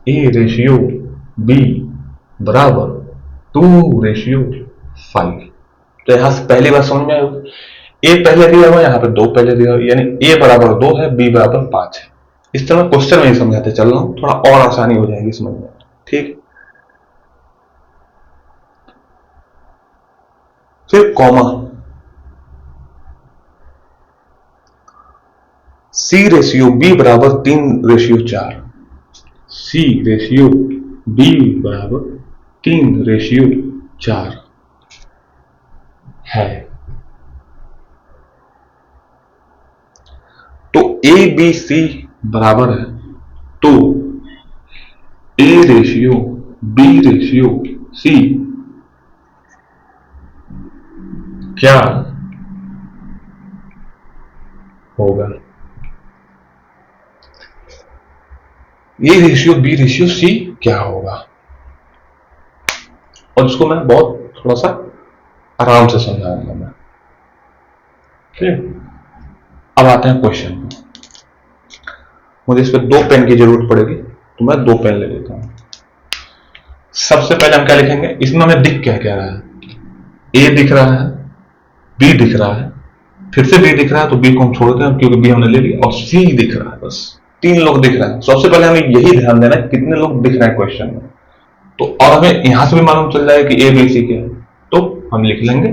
S1: ए रेशियो बी बराबर 2:5। तो यहां से पहली बात समझ में आई, ए पहले दिया हुआ, यहां पे 2 पहले दिया हुआ, यानी ए बराबर 2 है, बी बराबर 5 है। इस तरह क्वेश्चन में ही समझाते चल रहा हूं, थोड़ा और आसानी हो जाएगी समझने में। ठीक, फिर कॉमा, सी रेशियो बी बराबर 3:4, सी रेशियो बी बराबर 3:4 है। तो ए बी सी बराबर है, तो ए रेशियो बी रेशियो सी क्या होगा? ए रेशियो बी रेशियो सी क्या होगा? और इसको मैं बहुत थोड़ा सा आराम से समझाऊंगा मैं। अब आते हैं क्वेश्चन में। मुझे इस पर 2 पेन की जरूरत पड़ेगी, तो मैं 2 पेन ले लेता हूं। सबसे पहले हम क्या लिखेंगे? इसमें हमें दिख क्या क्या रहा है? ए दिख रहा है, बी दिख रहा है, फिर से बी दिख रहा है, तो बी को हम छोड़ते हैं क्योंकि बी हमने ले लिया, और सी दिख रहा है। बस 3 लोग दिख रहे हैं। सबसे पहले हमें यही ध्यान देना है कितने लोग दिख रहे हैं क्वेश्चन में। तो और हमें यहां से भी मालूम चल जाए कि ए बी सी क्या है, तो हम लिख लेंगे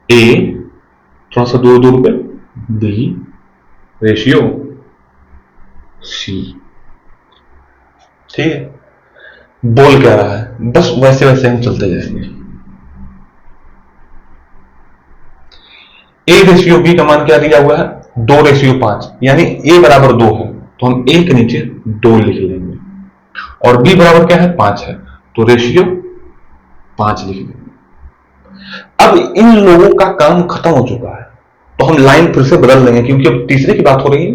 S1: ए थोड़ा सा दूर दूर पे, बी रेशियो सी। ठीक है, बोल क्या रहा है, बस वैसे वैसे हम चलते जाएंगे। ए रेशियो बी का मान क्या दिया हुआ है? 2:5, यानी ए बराबर 2 है, तो हम ए के नीचे 2 लिख लेंगे, और बी बराबर क्या है? 5 है, तो रेशियो 5 लिख लेंगे। अब इन लोगों का काम खत्म हो चुका है, तो हम लाइन फिर से बदल देंगे, क्योंकि अब तीसरे की बात हो रही है।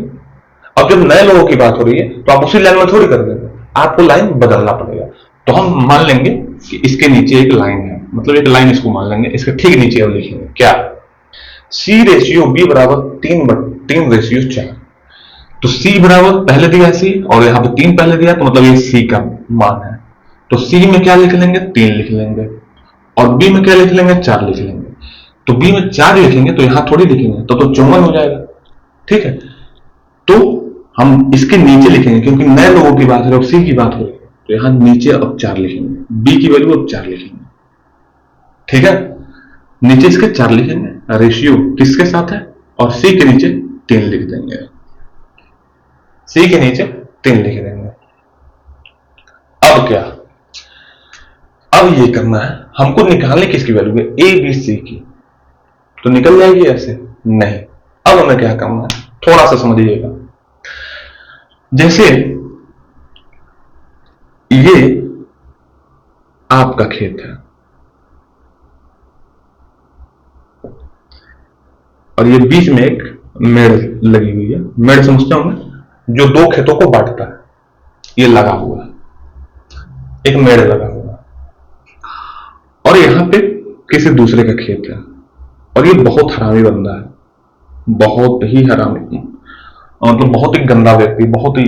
S1: अब जब नए लोगों की बात हो रही है, तो आप उसी लाइन में थोड़ी कर देंगे, आपको लाइन बदलना पड़ेगा। तो हम मान लेंगे कि इसके नीचे एक लाइन है, मतलब एक लाइन इसको मान लेंगे, इसके ठीक नीचे हम लिखेंगे क्या? सी रेशियो बी बराबर 3:4। तो सी बराबर पहले दिया सी, और यहां पे 3 पहले दिया, तो मतलब ये सी का मान है। तो सी में क्या लिख लेंगे? 3 लिख लेंगे, और बी में क्या लिख लेंगे? 4 लिख लेंगे। तो बी में 4 लिखेंगे तो यहां थोड़ी लिखेंगे, तो 54 हो जाएगा। ठीक है, तो हम इसके नीचे लिखेंगे, क्योंकि नए लोगों की बात है और सी की बात हो रही है, तो यहां नीचे अब 4 लिखेंगे, बी की वैल्यू अब 4 लिखेंगे। ठीक है, नीचे इसके 4 लिखेंगे, रेशियो किसके साथ है, और सी के नीचे 3 लिख देंगे, सी के नीचे 3 लिख देंगे। अब क्या? अब ये करना है हमको, निकालने किसकी वैल्यू है? ए बी सी की। तो निकल जाएगी ऐसे? नहीं। अब हमें क्या करना है, थोड़ा सा समझिएगा। जैसे ये आपका खेत है, और ये बीच में एक मेड़ लगी हुई है। मेड़ समझते होंगे, जो 2 खेतों को बांटता है, ये लगा हुआ है, एक मेड़ लगा हुआ है। और यहां पे किसी दूसरे का खेत है, और ये बहुत हरामी बंदा है, बहुत ही हरामी, मतलब बहुत ही गंदा व्यक्ति, बहुत ही,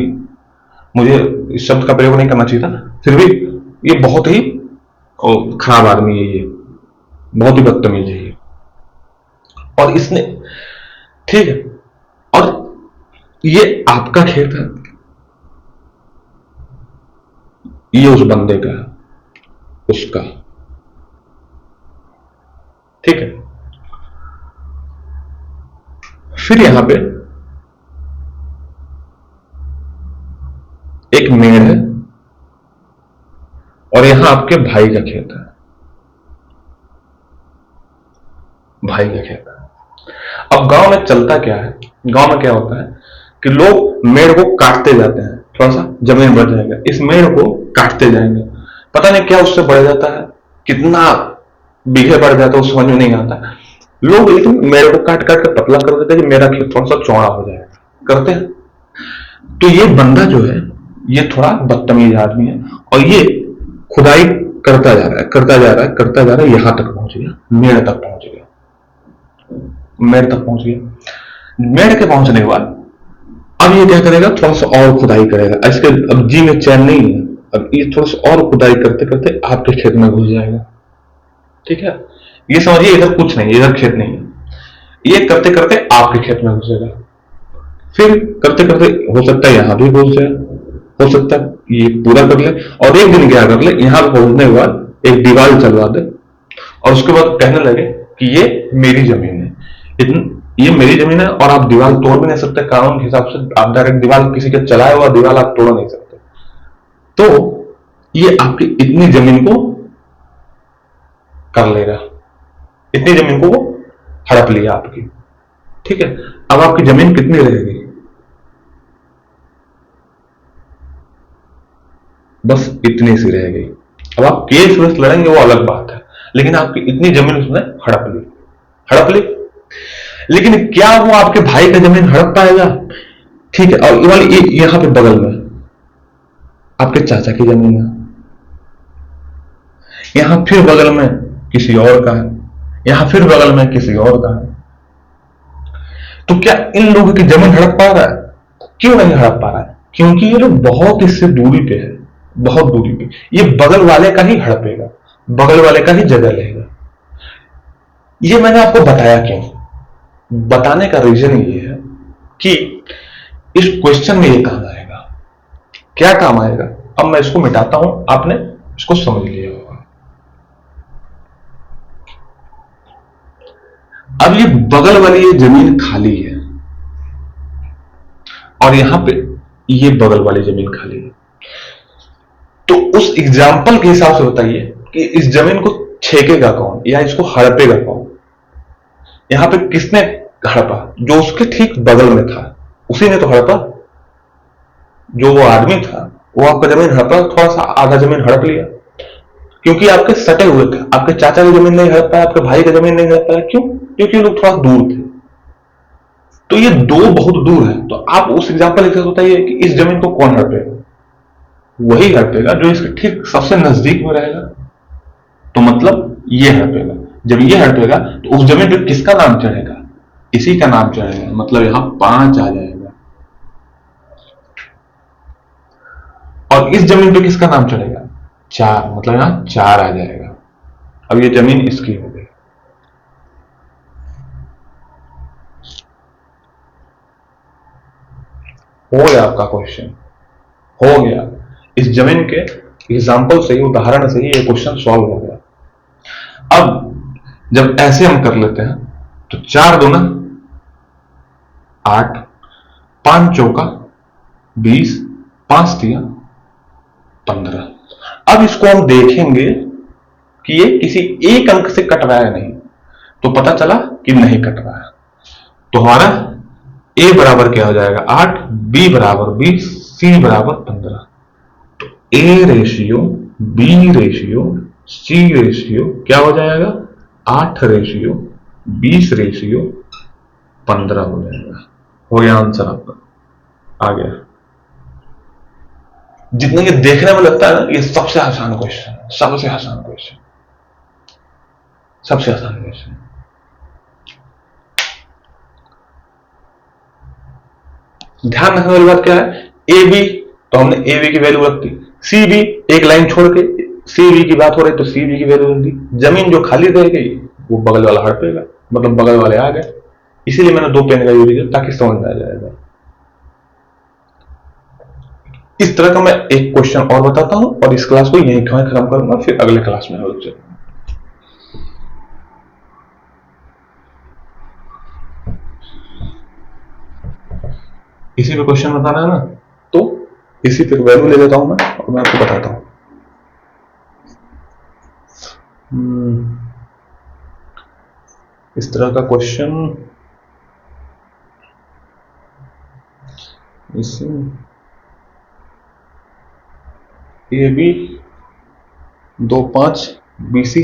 S1: मुझे इस शब्द का प्रयोग नहीं करना चाहिए था, फिर भी ये बहुत ही खराब आदमी है, ये बहुत ही बदतमीज है ये। और इसने, ठीक है, और ये आपका खेत है, ये उस बंदे का है, उसका। ठीक है, फिर यहां पे एक मेड़ है, और यहां आपके भाई का खेत है, भाई का खेत है। अब गांव में चलता क्या है, गांव में क्या होता है कि लोग मेड़ को काटते जाते हैं, थोड़ा सा जमीन बढ़ जाएगा, इस मेड़ को काटते जाएंगे, पता नहीं क्या उससे बढ़ जाता है, कितना बीघे बढ़ जाता है, उस समझ में नहीं आता। लोग लेकिन मेड़ को काट काट कर पतला कर देते हैं कि मेरा खेत थोड़ा सा चौड़ा हो जाएगा, करते हैं। तो ये बंदा जो है, ये थोड़ा बदतमीज आदमी है, और ये खुदाई करता जा रहा है, करता जा रहा है, करता जा रहा है, यहां तक पहुंच गया, मेड़ तक पहुंच गया, मेड़ तक पहुंच गया। मेड़ के पहुंचने के बाद अब ये क्या करेगा, थोड़ा सा और खुदाई करेगा। इसके अब जी में चैन नहीं है, अब ये थोड़ा सा और खुदाई करते करते आपके खेत में घुस जाएगा। ठीक है, ये समझिए इधर कुछ नहीं, इधर खेत नहीं है, ये करते करते आपके खेत में घुसेगा, फिर करते करते हो सकता है यहां भी घुस जाए, हो सकता है ये पूरा कर ले, और एक दिन क्या कर ले, यहां पर पहुंचने के बाद एक दीवार चलवा दे, और उसके बाद कहने लगे कि ये मेरी जमीन है, ये मेरी जमीन है, और आप दीवार तोड़ भी नहीं सकते, कानून के हिसाब से आप डायरेक्ट दीवार, किसी के चलाए हुआ दीवार आप तोड़ नहीं सकते, तो ये आपकी इतनी जमीन को कर लेगा, इतनी जमीन को वो हड़प लिया आपकी। ठीक है, अब आपकी जमीन कितनी रहेगी? बस इतनी सी रह गई। अब आप केस में लड़ेंगे वो अलग बात है, लेकिन आपकी इतनी जमीन उसने हड़प ली, हड़प ली। लेकिन क्या वो आपके भाई का जमीन हड़प पाएगा? ठीक है, और वाली यहां पे बगल में आपके चाचा की जमीन है, यहां फिर बगल में किसी और का है, यहां फिर बगल में किसी और का है। तो क्या इन लोगों की जमीन हड़प पा रहा है? क्यों नहीं हड़प पा रहा है? क्योंकि ये लोग बहुत इससे दूरी पे है, बहुत दूरी पे। ये बगल वाले का ही हड़पेगा, बगल वाले का ही जगह लेगा। ये मैंने आपको बताया क्यों? बताने का रीजन ये है कि इस क्वेश्चन में ये काम आएगा। क्या काम आएगा? अब मैं इसको मिटाता हूं, आपने इसको समझ लिया होगा। अब ये बगल वाली ये जमीन खाली है और यहां पे ये बगल वाली जमीन खाली है। तो उस एग्जाम्पल के हिसाब से बताइए कि इस जमीन को छेकेगा कौन या इसको हड़पेगा कौन? यहां पे किसने हड़पा? जो उसके ठीक बगल में था उसी ने तो हड़पा। जो वो आदमी था वो आपका जमीन हड़पा, थोड़ा सा आधा जमीन हड़प लिया, क्योंकि आपके सटे हुए थे। आपके चाचा की जमीन नहीं हड़प पाया, आपके भाई की जमीन नहीं हड़प पाया। क्यों? क्योंकि लोग थोड़ा दूर थे। तो ये दो बहुत दूर है। तो आप उस एग्जाम्पल के बताइए कि इस जमीन को कौन हड़पेगा? वही हड़पेगा जो इसके ठीक सबसे नजदीक में रहेगा। तो मतलब ये हड़पेगा। जब ये हड़पेगा तो उस जमीन पे किसका नाम चढ़ेगा? इसी का नाम चढ़ेगा। मतलब यहां 5 आ जाएगा और इस जमीन पे किसका नाम चढ़ेगा? 4। मतलब यहां 4 आ जाएगा। अब ये जमीन इसकी हो गई। हो गया आपका क्वेश्चन, हो गया। इस जमीन के एग्जाम्पल से ही, उदाहरण से ही ये क्वेश्चन सॉल्व हो गया। अब जब ऐसे हम कर लेते हैं तो 4 दूना 8, 5 चौका 20, 5 तिया 15। अब इसको हम देखेंगे कि ये किसी एक अंक से कट रहा है नहीं, तो पता चला कि नहीं कट रहा है। तो हमारा ए बराबर क्या हो जाएगा? 8, बी बराबर 20, सी बराबर 15। तो a ratio B ratio c ratio क्या हो जाएगा? 8 रेशियो 20 रेशियो 15 हो जाएगा। हो गया आंसर आपका, आ गया। जितने ये देखने में लगता है ना, ये सबसे आसान क्वेश्चन है, सबसे आसान क्वेश्चन, सबसे आसान क्वेश्चन। ध्यान रखने वाली बात क्या है? ए बी, तो हमने ए बी की वैल्यू रख दी। सी बी, एक लाइन छोड़ के सी बी की बात हो रही तो सी बी की वैल्यू रख दी। जमीन जो खाली रह गई वो बगल वाला हड़पेगा, मतलब बगल वाले आ गए। इसीलिए मैंने 2 पेन का यूज किया ताकि समझ में आ जाएगा। इस तरह का मैं एक क्वेश्चन और बताता हूं और इस क्लास को यहीं खत्म करूंगा, फिर अगले क्लास में हम चलेंगे। इसी पे क्वेश्चन बताना है ना, तो इसी पे वैल्यू ले लेता हूं मैं और मैं आपको बताता हूं। इस तरह का क्वेश्चन ए बी 2 5 BC,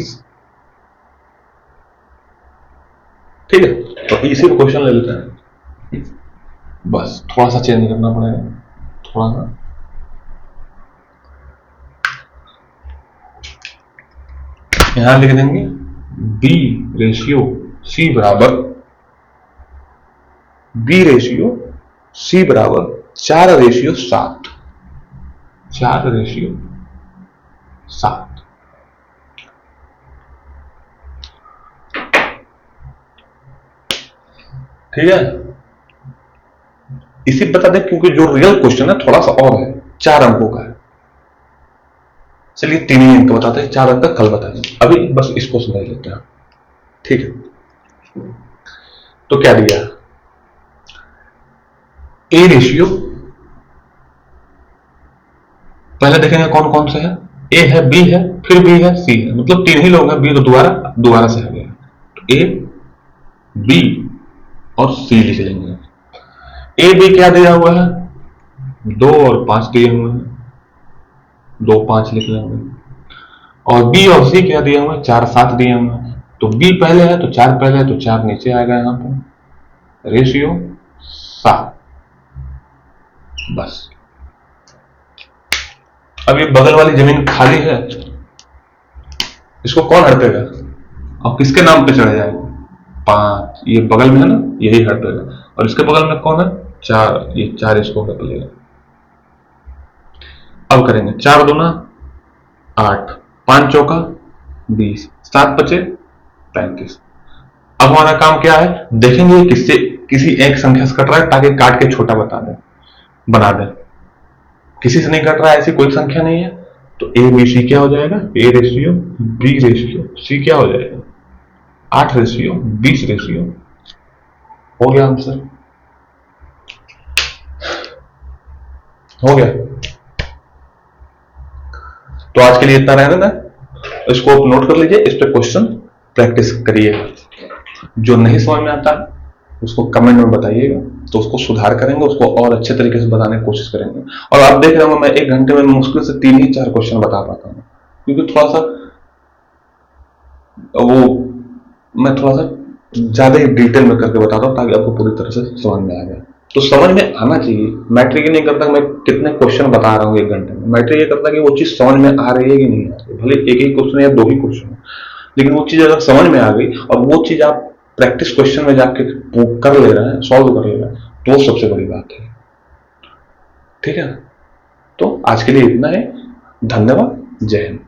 S1: ठीक है। तो इसी पे क्वेश्चन ले लेते हैं, बस थोड़ा सा चेंज करना पड़ेगा, थोड़ा सा। यहां लिख देंगे बी रेशियो सी बराबर, बी रेशियो सी बराबर 4 रेशियो 7, 4 रेशियो 7। ठीक है, इसी बता दें क्योंकि जो रियल क्वेश्चन है थोड़ा सा और है, 4 अंकों का है। चलिए 3 ही अंक बताते हैं, 4 अंक का कल बताएंगे, अभी बस इसको समझ लेते हैं। ठीक है, तो क्या दिया? ए रेशियो पहले देखेंगे कौन कौन से है, ए है, बी है, फिर बी है, सी है, मतलब 3 ही लोग हैं, बी तो दोबारा दोबारा से आ गया, तो ए, बी और सी लिख लेंगे। ए बी क्या दिया हुआ है, 2 और 5 दिए हुए हैं, 2 5 लिख लेंगे। और बी और सी क्या दिया हुआ है, 4 7 दिए हुए हैं, तो बी पहले है तो 4 पहले है, तो 4 नीचे आएगा यहाँ पर, रेशियो 7। बस अब ये बगल वाली जमीन खाली है, इसको कौन हड़पेगा और किसके नाम पे चढ़ जाएगा, 5, ये बगल में है ना, यही हड़पेगा, और इसके बगल में कौन है, 4, ये 4 इसको हड़प लेगा। अब करेंगे 4 दूना 8, 5 चौका 20, 7 बचे 35। अब हमारा काम क्या है, देखेंगे किससे किसी एक संख्या से कट रहा है, ताकि काट के छोटा बना दे। किसी से नहीं कट रहा है, ऐसी कोई संख्या नहीं है, तो ए बी सी क्या हो जाएगा, ए रेशियो बी रेशियो सी क्या हो जाएगा, 8 रेशियो 20 रेशियो। हो गया आंसर, हो गया। तो आज के लिए इतना रहने दें, इसको आप नोट कर लीजिए, इस पे क्वेश्चन प्रैक्टिस करिएगा। जो नहीं समझ में आता उसको कमेंट में बताइएगा, तो उसको सुधार करेंगे, उसको और अच्छे तरीके से बताने की कोशिश करेंगे। और आप देख रहे हो मैं 1 घंटे में मुश्किल से 3 ही 4 क्वेश्चन बता पाता हूँ, क्योंकि थोड़ा सा मैं थोड़ा सा ज्यादा ही डिटेल में करके बताता हूँ, ताकि आपको पूरी तरह से समझ में आ जाए। तो समझ में आना चाहिए, मैट्रिक ये नहीं करता मैं कितने क्वेश्चन बता रहा हूँ 1 घंटे में, मैट्रिक ये करता कि वो चीज समझ में आ रही है कि नहीं आ रही, भले एक ही क्वेश्चन या 2 ही क्वेश्चन, लेकिन वो चीज अगर समझ में आ गई और वो चीज आप प्रैक्टिस क्वेश्चन में जाके कर ले रहे हैं, सॉल्व कर ले रहे हैं, तो वो सबसे बड़ी बात है। ठीक है, तो आज के लिए इतना है, धन्यवाद, जय हिंद।